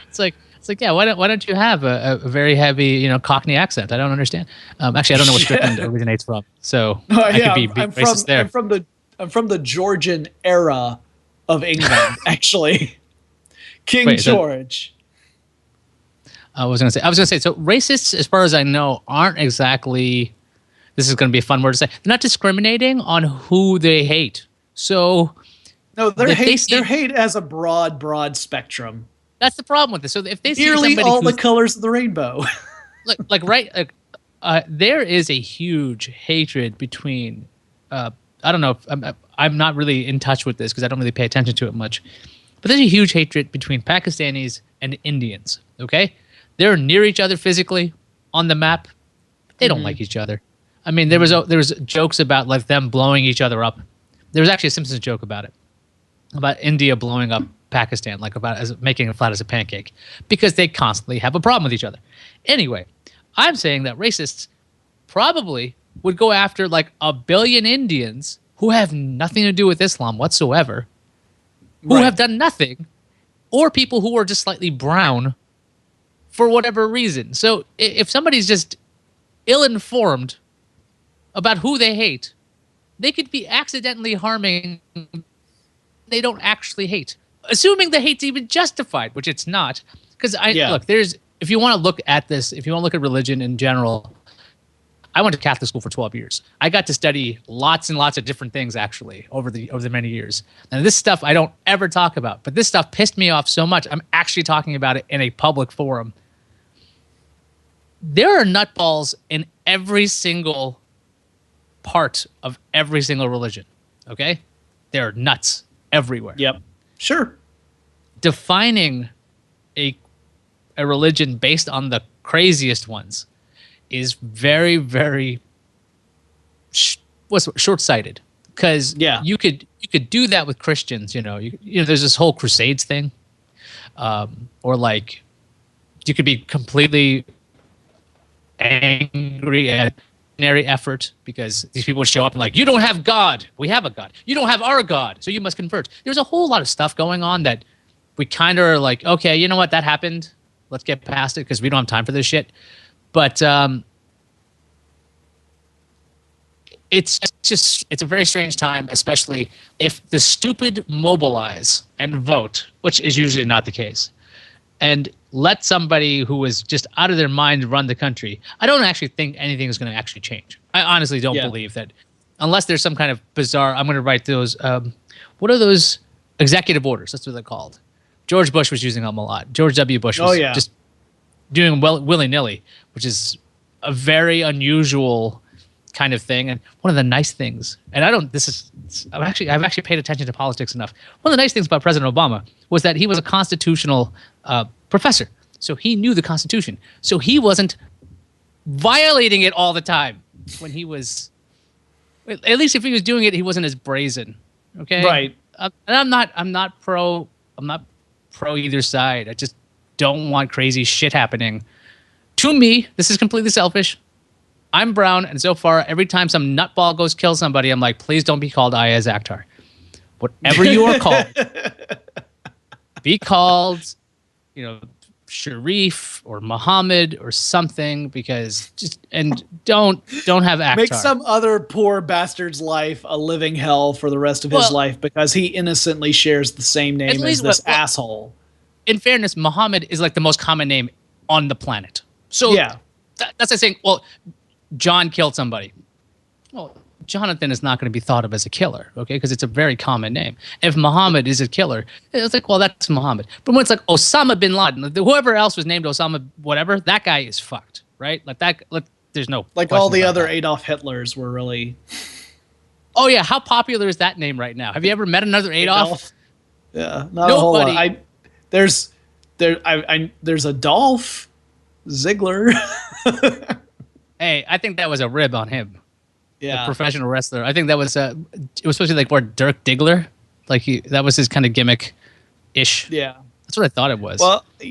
It's like yeah. Why don't you have a very heavy Cockney accent? I don't understand. Actually, I don't know what Strickland originates from, so I could be racist there.
I'm from the Georgian era of England, actually. King George.
I was gonna say. So racists, as far as I know, aren't exactly. This is gonna be a fun word to say. They're not discriminating on who they hate. So
no, their hate as a broad spectrum.
That's the problem with this. So if they see
nearly all the colors of the rainbow,
there is a huge hatred between. I don't know. I'm not really in touch with this because I don't really pay attention to it much. But there's a huge hatred between Pakistanis and Indians. Okay. They're near each other physically on the map. They don't like each other. I mean, there was jokes about like them blowing each other up. There was actually a Simpsons joke about it, about India blowing up Pakistan, like about as making it flat as a pancake, because they constantly have a problem with each other. Anyway, I'm saying that racists probably would go after like 1 billion Indians who have nothing to do with Islam whatsoever, who have done nothing, or people who are just slightly brown for whatever reason. So if somebody's just ill-informed about who they hate, they could be accidentally harming they don't actually hate, assuming the hate's even justified, which it's not. Because look, if you want to look at this, if you want to look at religion in general, I went to Catholic school for 12 years. I got to study lots and lots of different things actually over the many years. And this stuff I don't ever talk about, but this stuff pissed me off so much I'm actually talking about it in a public forum. There are nutballs in every single part of every single religion. Okay? There are nuts everywhere.
Yep. Sure.
Defining a religion based on the craziest ones is very, very short-sighted. Because you could do that with Christians. You know, there's this whole Crusades thing, or like you could be completely angry at effort because these people would show up and like, you don't have God, we have a God. You don't have our God, so you must convert. There's a whole lot of stuff going on that we kind of are like, okay, you know what, that happened. Let's get past it because we don't have time for this shit. But it's a very strange time, especially if the stupid mobilize and vote, which is usually not the case, and let somebody who is just out of their mind run the country. I don't actually think anything is going to actually change. I honestly don't believe that, unless there's some kind of bizarre. I'm going to write those. What are those executive orders? That's what they're called. George Bush was using them a lot. George W. Bush was just doing willy-nilly, which is a very unusual kind of thing. And one of the nice things, and I've actually paid attention to politics enough. One of the nice things about President Obama was that he was a constitutional professor. So he knew the Constitution. So he wasn't violating it all the time when he was, at least if he was doing it, he wasn't as brazen. Okay.
Right.
And I'm not pro either side. I just don't want crazy shit happening. To me, this is completely selfish. I'm brown, and so far, every time some nutball goes kill somebody, I'm like, please don't be called Iyaz Akhtar. Whatever you are called, be called, Sharif or Muhammad or something, because don't have Akhtar.
Make some other poor bastard's life a living hell for the rest of his life because he innocently shares the same name as this asshole.
In fairness, Muhammad is like the most common name on the planet. So that's like saying, well, John killed somebody. Well, Jonathan is not going to be thought of as a killer, okay? Because it's a very common name. If Muhammad is a killer, it's like, well, that's Muhammad. But when it's like Osama bin Laden, whoever else was named Osama, whatever, that guy is fucked, right? Like that. There's no
like all the other Adolf Hitlers were really.
Oh yeah, how popular is that name right now? Have you ever met another Adolf?
Yeah, not a whole lot. There's a Dolph Ziggler.
Hey, I think that was a rib on him.
Yeah,
a professional wrestler. I think that was it was supposed to be like more Dirk Diggler, like that was his kind of gimmick, ish.
Yeah,
that's what I thought it was.
Well, and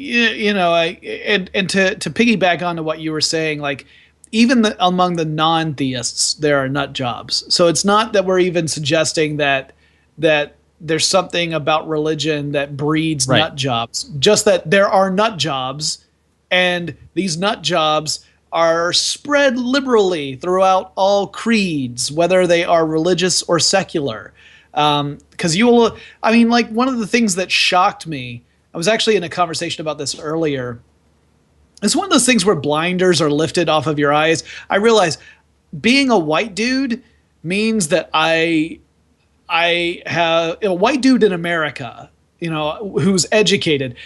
to piggyback onto what you were saying, like even among the non-theists, there are nut jobs. So it's not that we're even suggesting that there's something about religion that breeds nut jobs. Just that there are nut jobs, and these nut jobs are spread liberally throughout all creeds, whether they are religious or secular. Because one of the things that shocked me, I was actually in a conversation about this earlier. It's one of those things where blinders are lifted off of your eyes. I realize being a white dude means that I have a white dude in America, who's educated.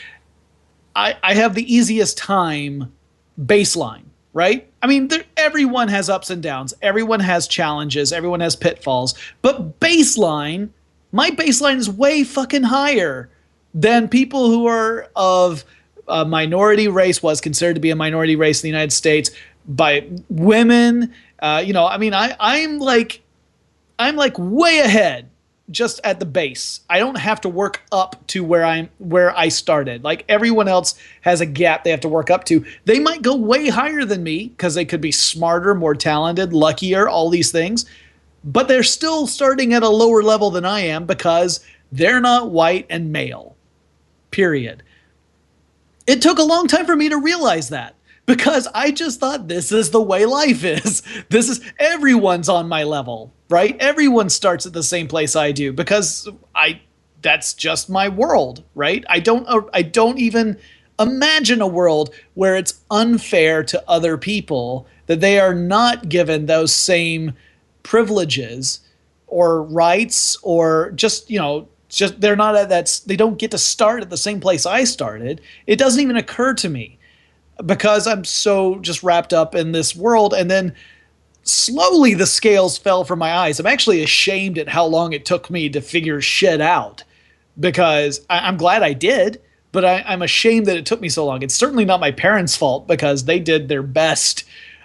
I have the easiest time baseline. Right? I mean, everyone has ups and downs. Everyone has challenges. Everyone has pitfalls. But my baseline is way fucking higher than people who are of a minority race, was considered to be a minority race in the United States by women. I'm like way ahead just at the base. I don't have to work up to where I started. Like everyone else has a gap they have to work up to. They might go way higher than me because they could be smarter, more talented, luckier, all these things. But they're still starting at a lower level than I am because they're not white and male. Period. It took a long time for me to realize that, because I just thought this is the way life is. Everyone's on my level, right? Everyone starts at the same place I do because that's just my world, right? I don't even imagine a world where it's unfair to other people, that they are not given those same privileges or rights, or just they're not at that, they don't get to start at the same place I started. It doesn't even occur to me because I'm so just wrapped up in this world. And then slowly the scales fell from my eyes. I'm actually ashamed at how long it took me to figure shit out, because I'm glad I did, but I'm ashamed that it took me so long. It's certainly not my parents' fault because they did their best.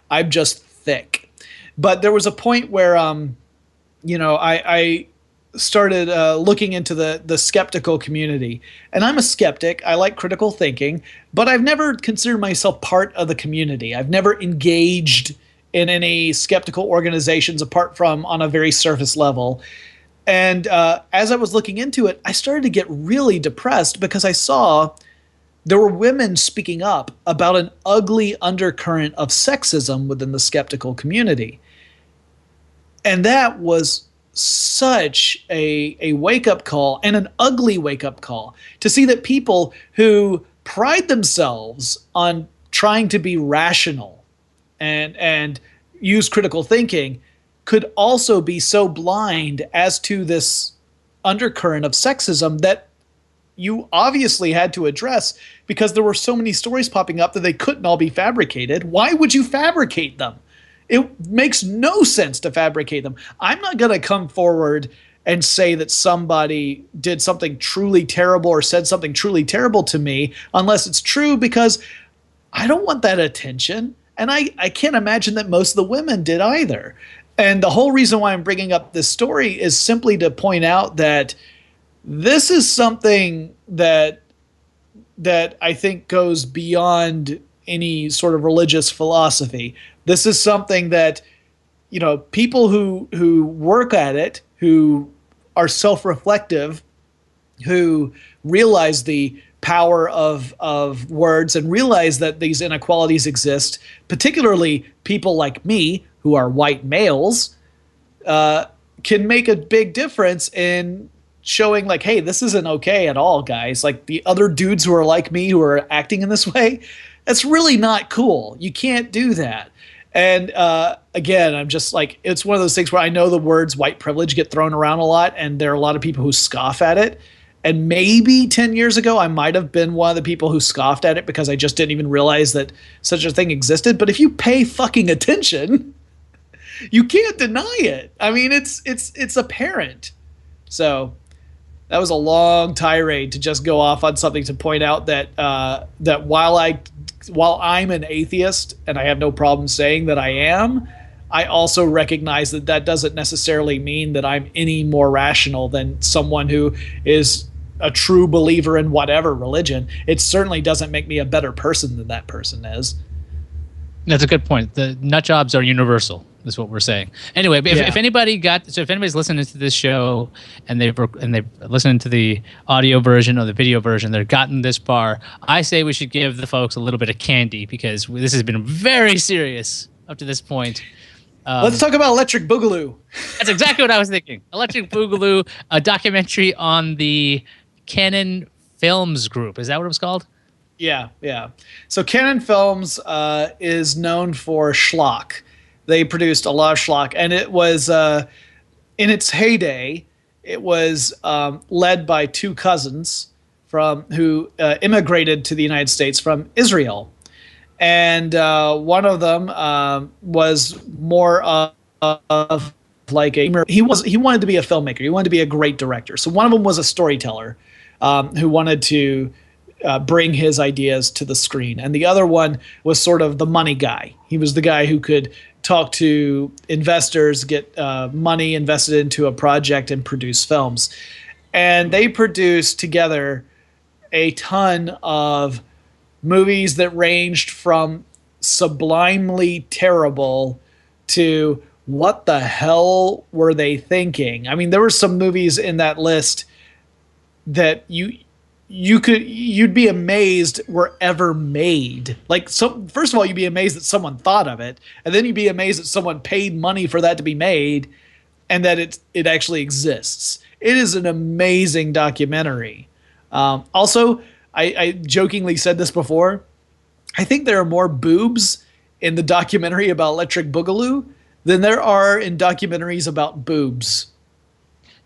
I'm just thick. But there was a point where, I started looking into the skeptical community. And I'm a skeptic. I like critical thinking, but I've never considered myself part of the community. I've never engaged in any skeptical organizations apart from on a very surface level. And as I was looking into it, I started to get really depressed because I saw there were women speaking up about an ugly undercurrent of sexism within the skeptical community. And that was such a wake-up call, and an ugly wake-up call, to see that people who pride themselves on trying to be rational and use critical thinking could also be so blind as to this undercurrent of sexism that you obviously had to address, because there were so many stories popping up that they couldn't all be fabricated. Why would you fabricate them? It makes no sense to fabricate them. I'm not going to come forward and say that somebody did something truly terrible or said something truly terrible to me unless it's true, because I don't want that attention. And I can't imagine that most of the women did either. And the whole reason why I'm bringing up this story is simply to point out that this is something that I think goes beyond any sort of religious philosophy. This is something that, people who work at it, who are self-reflective, who realize the power of words and realize that these inequalities exist, particularly people like me who are white males, can make a big difference in showing like, hey, this isn't okay at all, guys. Like the other dudes who are like me who are acting in this way, that's really not cool. You can't do that. And again, I'm just like, it's one of those things where I know the words white privilege get thrown around a lot, and there are a lot of people who scoff at it. And maybe 10 years ago, I might have been one of the people who scoffed at it because I just didn't even realize that such a thing existed. But if you pay fucking attention, you can't deny it. I mean, it's apparent. So that was a long tirade to just go off on something to point out that that while I'm an atheist, and I have no problem saying that I am, I also recognize that that doesn't necessarily mean that I'm any more rational than someone who is a true believer in whatever religion. It certainly doesn't make me a better person than that person is.
That's a good point. The nut jobs are universal, is what we're saying. Anyway, if anybody's listening to this show and they've listened to the audio version or the video version, they've gotten this far, I say we should give the folks a little bit of candy, because this has been very serious up to this point.
Let's talk about Electric Boogaloo.
That's exactly what I was thinking. Electric Boogaloo, a documentary on the Canon Films Group. Is that what it was called?
Yeah. So Canon Films is known for schlock. They produced a lot of schlock, and it was in its heyday. It was led by two cousins who immigrated to the United States from Israel, and one of them was more of like he wanted to be a filmmaker. He wanted to be a great director. So one of them was a storyteller who wanted to bring his ideas to the screen. And the other one was sort of the money guy. He was the guy who could talk to investors, get money invested into a project, and produce films. And they produced together a ton of movies that ranged from sublimely terrible to what the hell were they thinking? I mean, there were some movies in that list that you'd be amazed were ever made. Like, so first of all, you'd be amazed that someone thought of it, and then you'd be amazed that someone paid money for that to be made, and that it actually exists. It is an amazing documentary. Also, I jokingly said this before. I think there are more boobs in the documentary about Electric Boogaloo than there are in documentaries about boobs.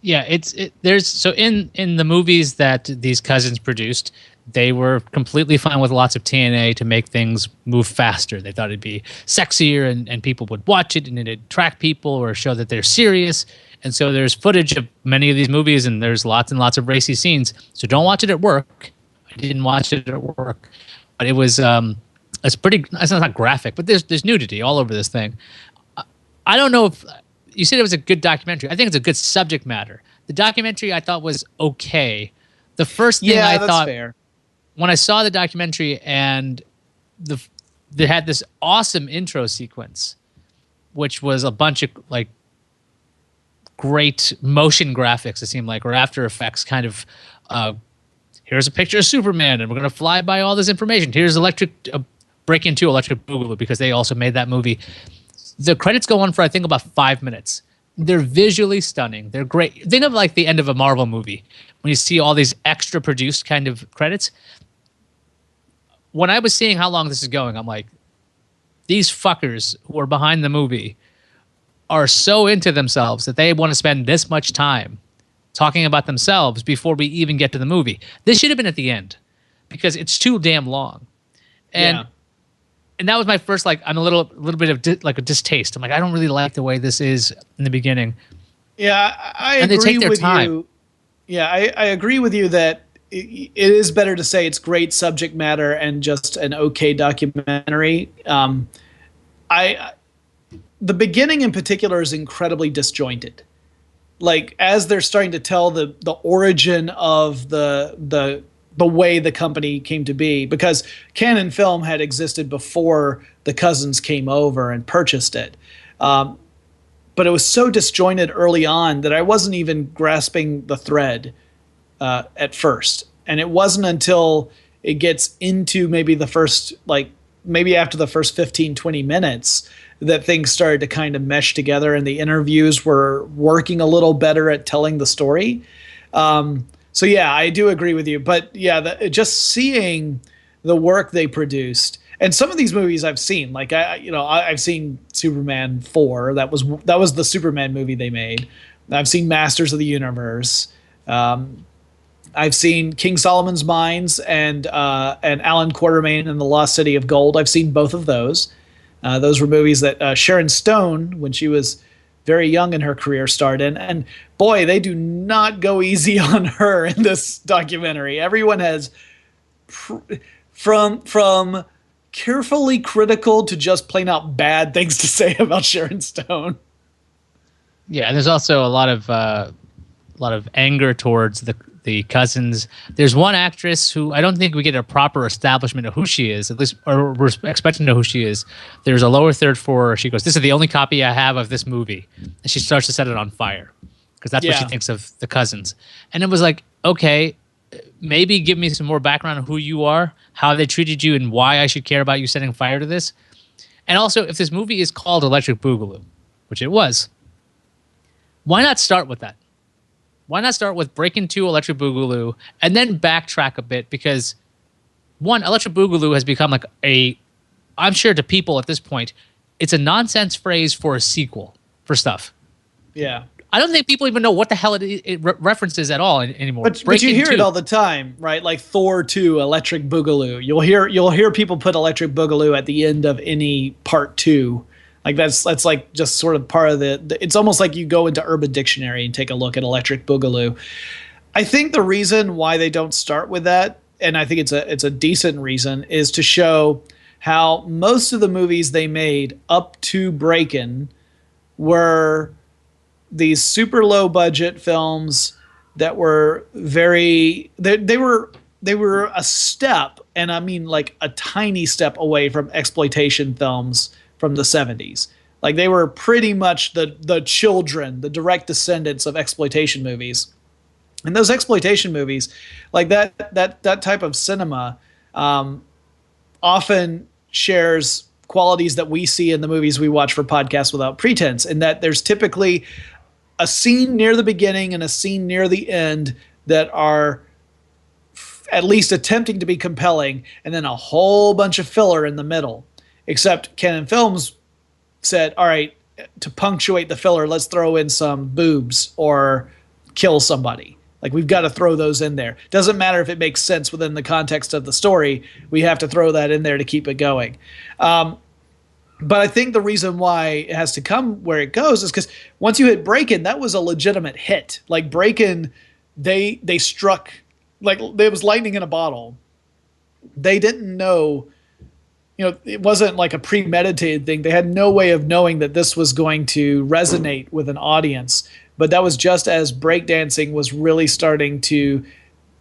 Yeah, there's so in the movies that these cousins produced, they were completely fine with lots of TNA to make things move faster. They thought it'd be sexier and people would watch it and it'd attract people or show that they're serious. And so there's footage of many of these movies and there's lots and lots of racy scenes. So don't watch it at work. I didn't watch it at work, but it was it's not graphic, but there's nudity all over this thing. I don't know if you said it was a good documentary. I think it's a good subject matter. The documentary I thought was okay. The first thing I thought fair. When I saw the documentary and they had this awesome intro sequence, which was a bunch of like great motion graphics, it seemed like, or After Effects kind of. Here's a picture of Superman, and we're going to fly by all this information. Here's Break Into Electric Boogaloo, because they also made that movie. The credits go on for, I think, about 5 minutes. They're visually stunning. They're great. Think of like the end of a Marvel movie when you see all these extra produced kind of credits. When I was seeing how long this is going, I'm like, these fuckers who are behind the movie are so into themselves that they want to spend this much time talking about themselves before we even get to the movie. This should have been at the end because it's too damn long. And that was my first, like, I'm a little bit of a distaste. I'm like, I don't really like the way this is in the beginning.
Yeah, I agree with you. Yeah, I agree with you that it is better to say it's great subject matter and just an okay documentary. The beginning in particular is incredibly disjointed. Like, as they're starting to tell the origin of the way the company came to be, because Canon Film had existed before the cousins came over and purchased it. But it was so disjointed early on that I wasn't even grasping the thread at first. And it wasn't until it gets into maybe after the first 15, 20 minutes that things started to kind of mesh together and the interviews were working a little better at telling the story. So yeah, I do agree with you. But yeah, just seeing the work they produced, and some of these movies I've seen, like I've seen Superman 4. That was the Superman movie they made. I've seen Masters of the Universe. I've seen King Solomon's Mines and Alan Quatermain and the Lost City of Gold. I've seen both of those. Those were movies that Sharon Stone, when she was very young in her career, starred in. And boy, they do not go easy on her in this documentary. Everyone has from carefully critical to just plain out bad things to say about Sharon Stone.
Yeah, and there's also a lot of anger towards the cousins. There's one actress who I don't think we get a proper establishment of who she is, at least, or we're expecting to know who she is. There's a lower third for her. She goes, "This is the only copy I have of this movie," and she starts to set it on fire because that's what she thinks of the cousins. And it was like, okay, maybe give me some more background on who you are, how they treated you, and why I should care about you setting fire to this. And also, if this movie is called Electric Boogaloo, which it was, why not start with that? Why not start with Break Into Electric Boogaloo and then backtrack a bit? Because, one, Electric Boogaloo has become like I'm sure to people at this point, it's a nonsense phrase for a sequel for stuff.
Yeah.
I don't think people even know what the hell it references at all anymore.
But you hear it all the time, right? Like Thor 2, Electric Boogaloo. You'll hear people put Electric Boogaloo at the end of any part 2. Like that's like just sort of part of it's almost like you go into Urban Dictionary and take a look at Electric Boogaloo. I think the reason why they don't start with that and I think it's a decent reason, is to show how most of the movies they made up to Breakin' were these super low budget films that were they were a step, and I mean like a tiny step away from exploitation films from the 70s. Like they were pretty much the children, the direct descendants of exploitation movies. And those exploitation movies, like that type of cinema, often shares qualities that we see in the movies we watch for Podcasts Without Pretense, in that there's typically a scene near the beginning and a scene near the end that are at least attempting to be compelling, and then a whole bunch of filler in the middle. Except Canon Films said, all right, to punctuate the filler, let's throw in some boobs or kill somebody. Like, we've got to throw those in there. Doesn't matter if it makes sense within the context of the story. We have to throw that in there to keep it going. But I think the reason why it has to come where it goes is because once you hit Breakin', that was a legitimate hit. Like Breakin', they struck, like it was lightning in a bottle. They didn't know, it wasn't like a premeditated thing. They had no way of knowing that this was going to resonate with an audience. But that was just as breakdancing was really starting to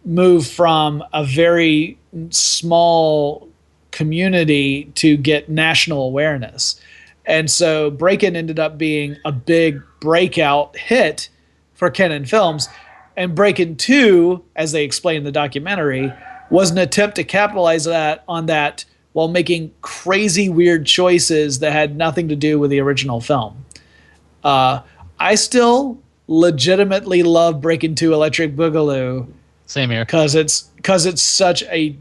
move from a very small community to get national awareness. And so Breakin' ended up being a big breakout hit for Canon Films. And Breakin' 2, as they explain in the documentary, was an attempt to capitalize on that while making crazy, weird choices that had nothing to do with the original film. I still legitimately love Breakin' 2 Electric Boogaloo.
Same here.
Because it's such a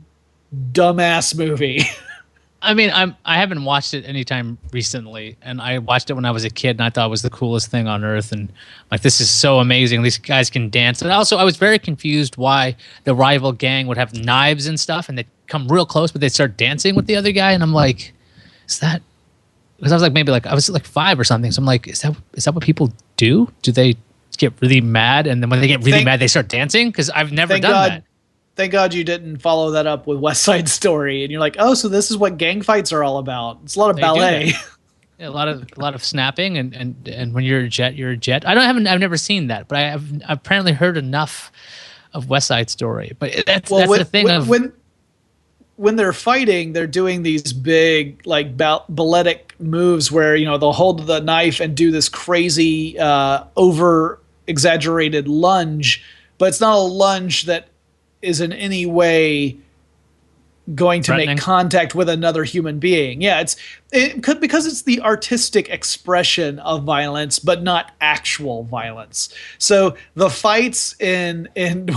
dumbass movie.
I mean, I haven't watched it anytime recently, and I watched it when I was a kid, and I thought it was the coolest thing on earth. And like, this is so amazing. These guys can dance. And also, I was very confused why the rival gang would have knives and stuff, and they'd come real close, but they'd start dancing with the other guy. And I'm like, is that? Because I was like, maybe like I was like 5 or something. So I'm like, is that what people do? Do they get really mad, and then when they get really mad, they start dancing? Because I've never done that.
Thank God you didn't follow that up with West Side Story, and you're like, oh, so this is what gang fights are all about. It's a lot of ballet.
Yeah, a lot of snapping, and when you're a jet, you're a jet. I've never seen that, but I've apparently heard enough of West Side Story. But that's the thing
when they're fighting, they're doing these big like balletic moves where they'll hold the knife and do this crazy over exaggerated lunge, but it's not a lunge that is in any way going to make contact with another human being. Yeah, because it's the artistic expression of violence, but not actual violence. So the fights in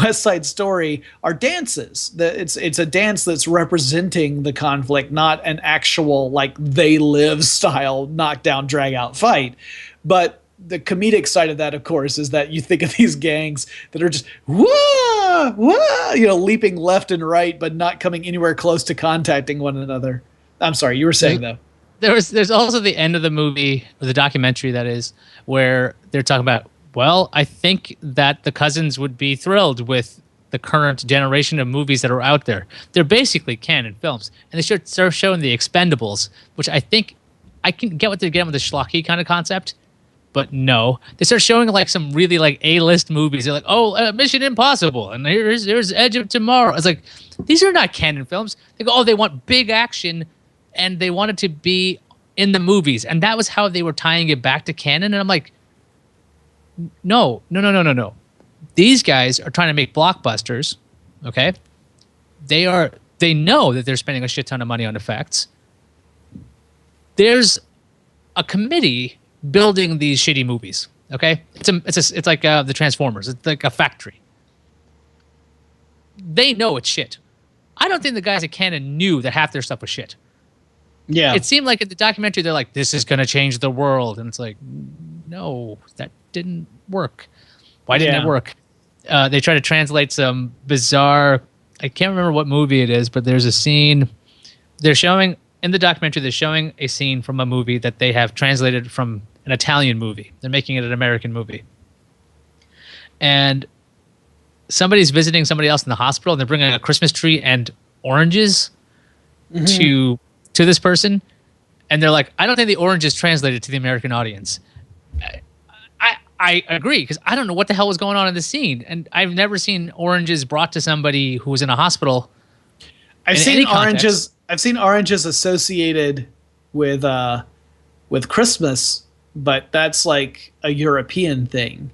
West Side Story are dances. It's a dance that's representing the conflict, not an actual like They Live style knockdown drag out fight. But the comedic side of that, of course, is that you think of these gangs that are just wah, wah, leaping left and right, but not coming anywhere close to contacting one another. I'm sorry, you were saying though.
There's also the end of the movie, or the documentary that is, where they're talking about, well, I think that the cousins would be thrilled with the current generation of movies that are out there. They're basically Canon Films, and they should start showing the Expendables, which I think I can get what they're getting with the schlocky kind of concept. But no, they start showing like some really like A-list movies. They're like, oh, Mission Impossible, and here's Edge of Tomorrow. It's like, these are not Canon Films. They go, oh, they want big action, and they want it to be in the movies, and that was how they were tying it back to Canon. And I'm like, no. These guys are trying to make blockbusters. Okay, they know that they're spending a shit ton of money on effects. There's a committee building these shitty movies. Okay, it's like the Transformers. It's like a factory. They know it's shit. I don't think the guys at Canon knew that half their stuff was shit. Yeah, it seemed like in the documentary they're like, this is going to change the world, and it's like, no, that didn't work. Why didn't it work? They try to translate some bizarre, I can't remember what movie it is, but there's a scene they're showing in the documentary. They're showing a scene from a movie that they have translated from an Italian movie. They're making it an American movie. And somebody's visiting somebody else in the hospital and they're bringing a Christmas tree and oranges to this person, and they're like, I don't think the orange is translated to the American audience. I agree, because I don't know what the hell was going on in the scene, and I've never seen oranges brought to somebody who was in a hospital.
I've seen oranges associated with Christmas, but that's like a European thing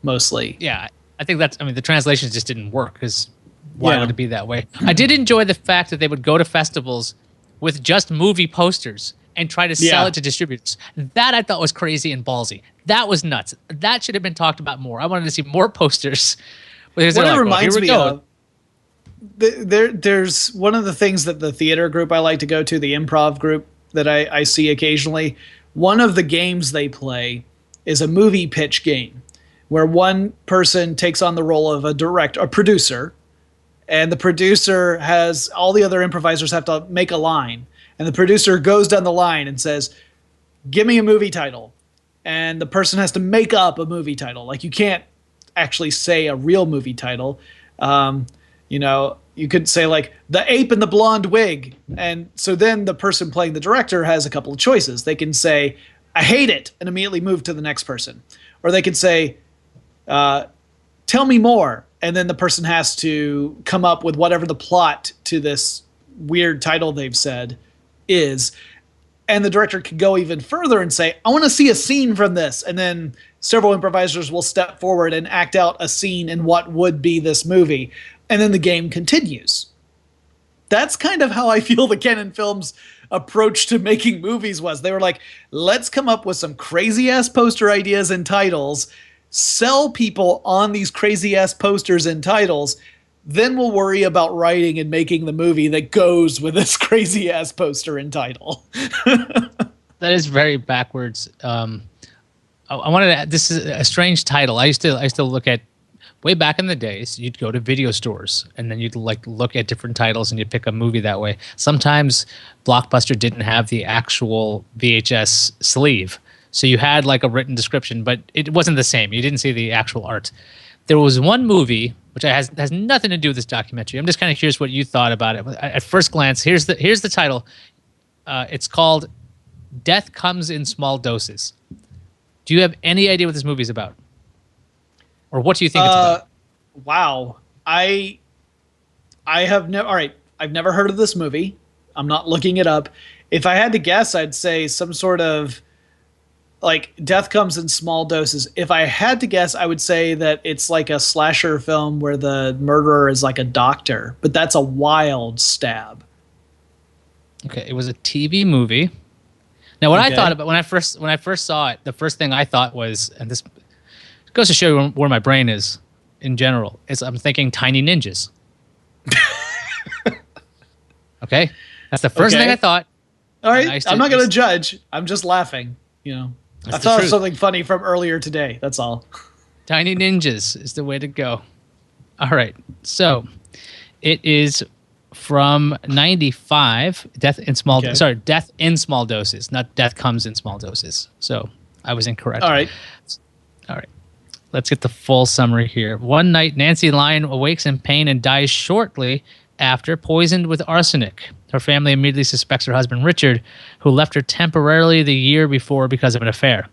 mostly.
Yeah, I think the translations just didn't work, because why would it be that way? I did enjoy the fact that they would go to festivals with just movie posters and try to sell it to distributors. That I thought was crazy and ballsy. That was nuts. That should have been talked about more. I wanted to see more posters.
What it reminds me of, there's one of the things that the theater group I like to go to, the improv group that I see occasionally, one of the games they play is a movie pitch game where one person takes on the role of a producer, and the producer has all the other improvisers have to make a line. And the producer goes down the line and says, give me a movie title. And the person has to make up a movie title. Like, you can't actually say a real movie title. You could say like The Ape in the Blonde Wig. And so then the person playing the director has a couple of choices. They can say, I hate it, and immediately move to the next person. Or they could say, tell me more. And then the person has to come up with whatever the plot to this weird title they've said is. And the director could go even further and say, I want to see a scene from this. And then several improvisers will step forward and act out a scene in what would be this movie. And then the game continues. That's kind of how I feel the Canon Films approach to making movies was. They were like, let's come up with some crazy ass poster ideas and titles, sell people on these crazy ass posters and titles, then we'll worry about writing and making the movie that goes with this crazy ass poster and title.
That is very backwards. I wanted to. This is a strange title. I used to look at, way back in the days, you'd go to video stores and then you'd like look at different titles and you'd pick a movie that way. Sometimes Blockbuster didn't have the actual VHS sleeve, so you had like a written description, but it wasn't the same. You didn't see the actual art. There was one movie which has nothing to do with this documentary. I'm just kind of curious what you thought about it. At first glance, here's the title. It's called Death Comes in Small Doses. Do you have any idea what this movie is about? Or what do you think it's about?
Wow. I have never. All right. I've never heard of this movie. I'm not looking it up. If I had to guess, I'd say some sort of like Death Comes in Small Doses. If I had to guess, I would say that it's like a slasher film where the murderer is like a doctor, but that's a wild stab.
Okay, it was a TV movie. Now, what I thought about when I first saw it, the first thing I thought was, and this goes to show you where my brain is in general, is I'm thinking Tiny Ninjas. Okay, that's the first thing I thought.
All right, I'm not going to judge. I'm just laughing. I thought of something funny from earlier today. That's all.
Tiny Ninjas is the way to go. All right. So it is from 95. Death in Small Doses, not Death Comes in Small Doses. So I was incorrect. All right. Let's get the full summary here. One night, Nancy Lyon awakes in pain and dies shortly after, poisoned with arsenic. Her family immediately suspects her husband, Richard, who left her temporarily the year before because of an affair.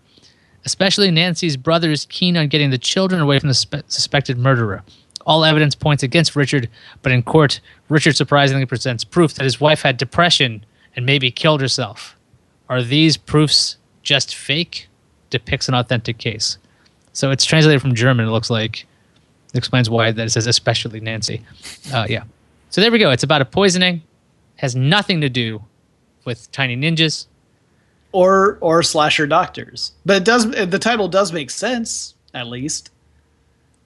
Especially Nancy's brother is keen on getting the children away from the suspected murderer. All evidence points against Richard, but in court, Richard surprisingly presents proof that his wife had depression and maybe killed herself. Are these proofs just fake? Depicts an authentic case. So it's translated from German, it looks like. It explains why that it says especially Nancy. Yeah. So there we go. It's about a poisoning. Has nothing to do with Tiny Ninjas.
Or slasher doctors. But it does. The title does make sense, at least.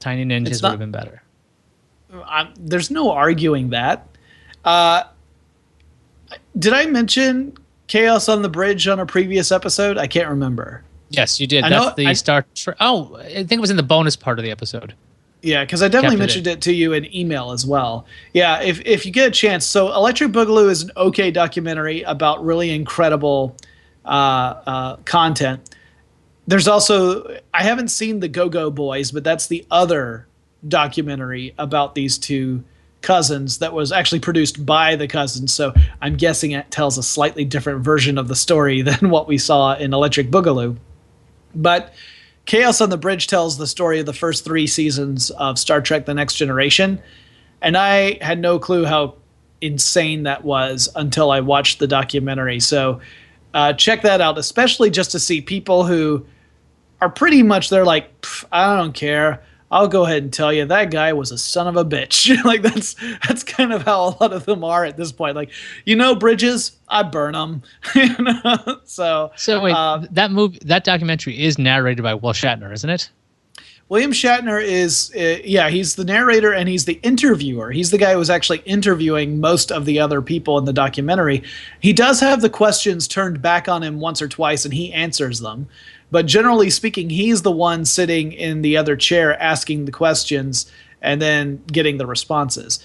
Tiny Ninjas would have been better.
There's no arguing that. Did I mention Chaos on the Bridge on a previous episode? I can't remember.
Yes, you did. That's the Star Trek. Oh, I think it was in the bonus part of the episode.
Yeah, because I definitely mentioned it to you in email as well. Yeah, if you get a chance. So Electric Boogaloo is an okay documentary about really incredible content. There's also, I haven't seen the Go-Go Boys, but that's the other documentary about these two cousins that was actually produced by the cousins. So I'm guessing it tells a slightly different version of the story than what we saw in Electric Boogaloo. But Chaos on the Bridge tells the story of the first 3 seasons of Star Trek The Next Generation. And I had no clue how insane that was until I watched the documentary. So check that out, especially just to see people who are pretty much, they're like, I don't care. I'll go ahead and tell you that guy was a son of a bitch. Like that's kind of how a lot of them are at this point. Like, bridges, I burn them. So
wait, that documentary is narrated by Will Shatner, isn't it?
William Shatner is, he's the narrator and he's the interviewer. He's the guy who was actually interviewing most of the other people in the documentary. He does have the questions turned back on him once or twice and he answers them. But generally speaking, he's the one sitting in the other chair asking the questions and then getting the responses.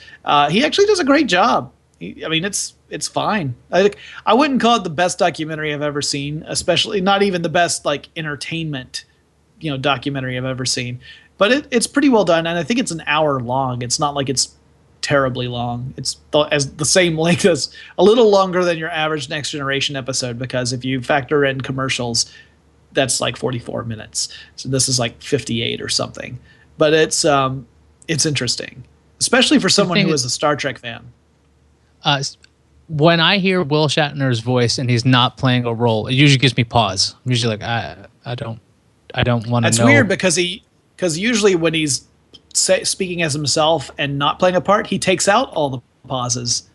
He actually does a great job. It's fine. I wouldn't call it the best documentary I've ever seen, especially not even the best like entertainment, documentary I've ever seen. But it's pretty well done, and I think it's an hour long. It's not like it's terribly long. It's the same length as a little longer than your average Next Generation episode, because if you factor in commercials, that's like 44 minutes. So this is like 58 or something. But it's interesting, especially for someone who is a Star Trek fan.
When I hear Will Shatner's voice and he's not playing a role, it usually gives me pause. I'm usually like, I don't want to know.
It's weird because usually when he's speaking as himself and not playing a part, he takes out all the pauses.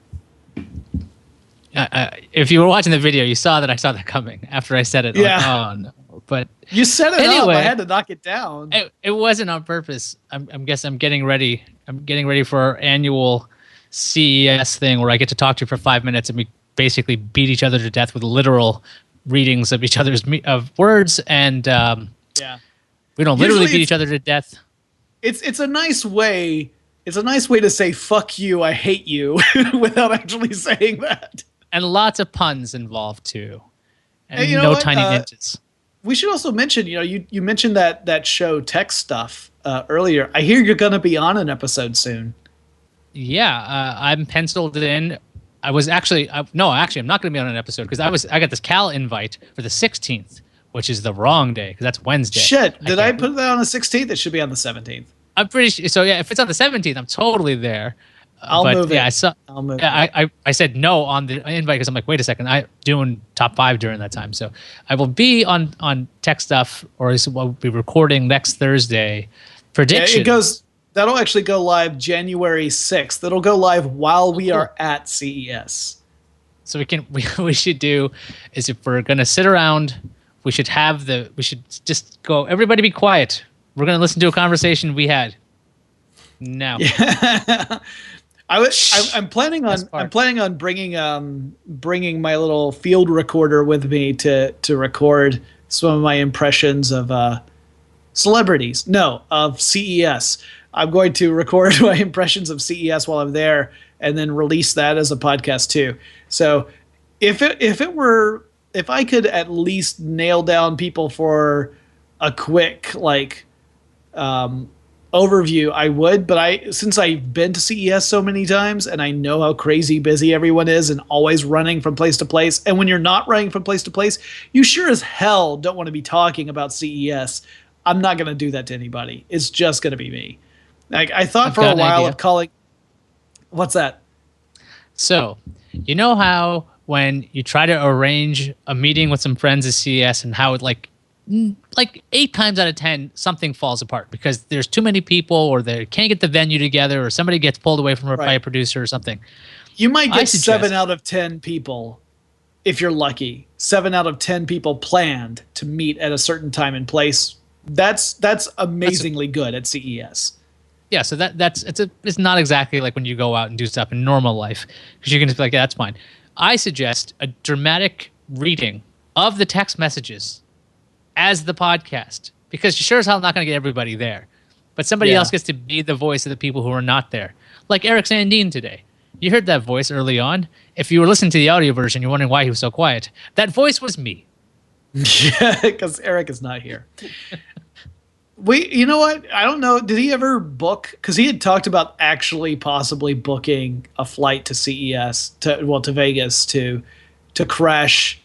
If you were watching the video, you saw that I saw that coming after I said it.
Yeah.
Like, oh no. But
you set it
anyway,
up. I had to knock it down.
It wasn't on purpose. I'm getting ready. I'm getting ready for our annual CES thing where I get to talk to you for 5 minutes and we basically beat each other to death with literal readings of each other's of words, and we don't literally beat each other to death.
It's a nice way. It's a nice way to say "fuck you, I hate you" without actually saying that.
And lots of puns involved too, and
hey,
no tiny ninjas.
We should also mention, you mentioned that show Tech Stuff earlier. I hear you're going to be on an episode soon.
Yeah, I'm penciled in. I'm not going to be on an episode because I got this Cal invite for the 16th, which is the wrong day because that's Wednesday.
Shit, did I put that on the 16th? It should be on the 17th.
I'm pretty sure. So yeah, if it's on the 17th, I'm totally there.
I'll move it.
I said no on the invite because I'm like, wait a second, I'm doing top 5 during that time. So I will be on Tech Stuff, or we'll be recording next Thursday. Prediction.
Yeah, that'll actually go live January 6th. It'll go live while we are at CES.
So we should do is, if we're gonna sit around, we should just go, everybody be quiet. We're gonna listen to a conversation we had. No.
Yeah. I'm planning on bringing my little field recorder with me to record some of my impressions of celebrities. No, of CES. I'm going to record my impressions of CES while I'm there, and then release that as a podcast too. So if I could at least nail down people for a quick overview, I would, but since I've been to CES so many times and I know how crazy busy everyone is and always running from place to place, and when you're not running from place to place, you sure as hell don't want to be talking about CES. I'm not going to do that to anybody. It's just going to be me. I thought for a while of calling. What's that?
So, you know how when you try to arrange a meeting with some friends at CES and how it like 8 times out of 10 something falls apart because there's too many people, or they can't get the venue together, or somebody gets pulled away from by a producer or something.
You might get 7 out of 10 people, if you're lucky. 7 out of 10 people planned to meet at a certain time and place. That's amazingly good at CES.
Yeah, so it's not exactly like when you go out and do stuff in normal life, because you can just be like, yeah, that's fine. I suggest a dramatic reading of the text messages as the podcast, because you sure as hell not going to get everybody there, but somebody else gets to be the voice of the people who are not there, like Eric Sandine today. You heard that voice early on. If you were listening to the audio version, you're wondering why he was so quiet. That voice was me.
Yeah, because Eric is not here. You know what? I don't know. Did he ever book? Because he had talked about actually possibly booking a flight to CES to Vegas to crash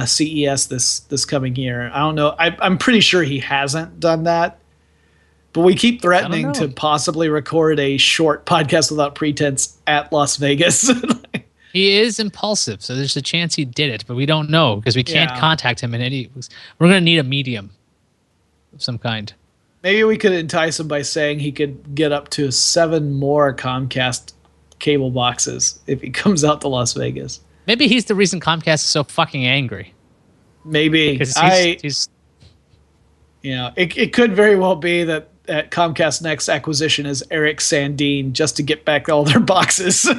CES this coming year. I don't know. I'm pretty sure he hasn't done that. But we keep threatening to possibly record a short podcast without pretense at Las Vegas.
He is impulsive, so there's a chance he did it, but we don't know because we can't contact him in any. We're going to need a medium of some kind.
Maybe we could entice him by saying he could get up to 7 more Comcast cable boxes if he comes out to Las Vegas.
Maybe he's the reason Comcast is so fucking angry.
Maybe.
Because he's
it could very well be that Comcast's next acquisition is Eric Sandine just to get back all their boxes.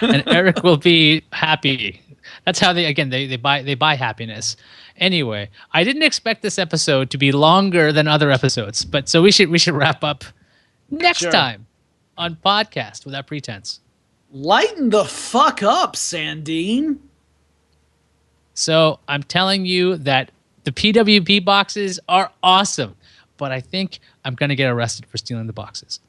And Eric will be happy. That's how they buy happiness. Anyway, I didn't expect this episode to be longer than other episodes, but so we should wrap up next time on Podcast Without Pretense.
Lighten the fuck up, Sandine.
So I'm telling you that the PWP boxes are awesome, but I think I'm going to get arrested for stealing the boxes.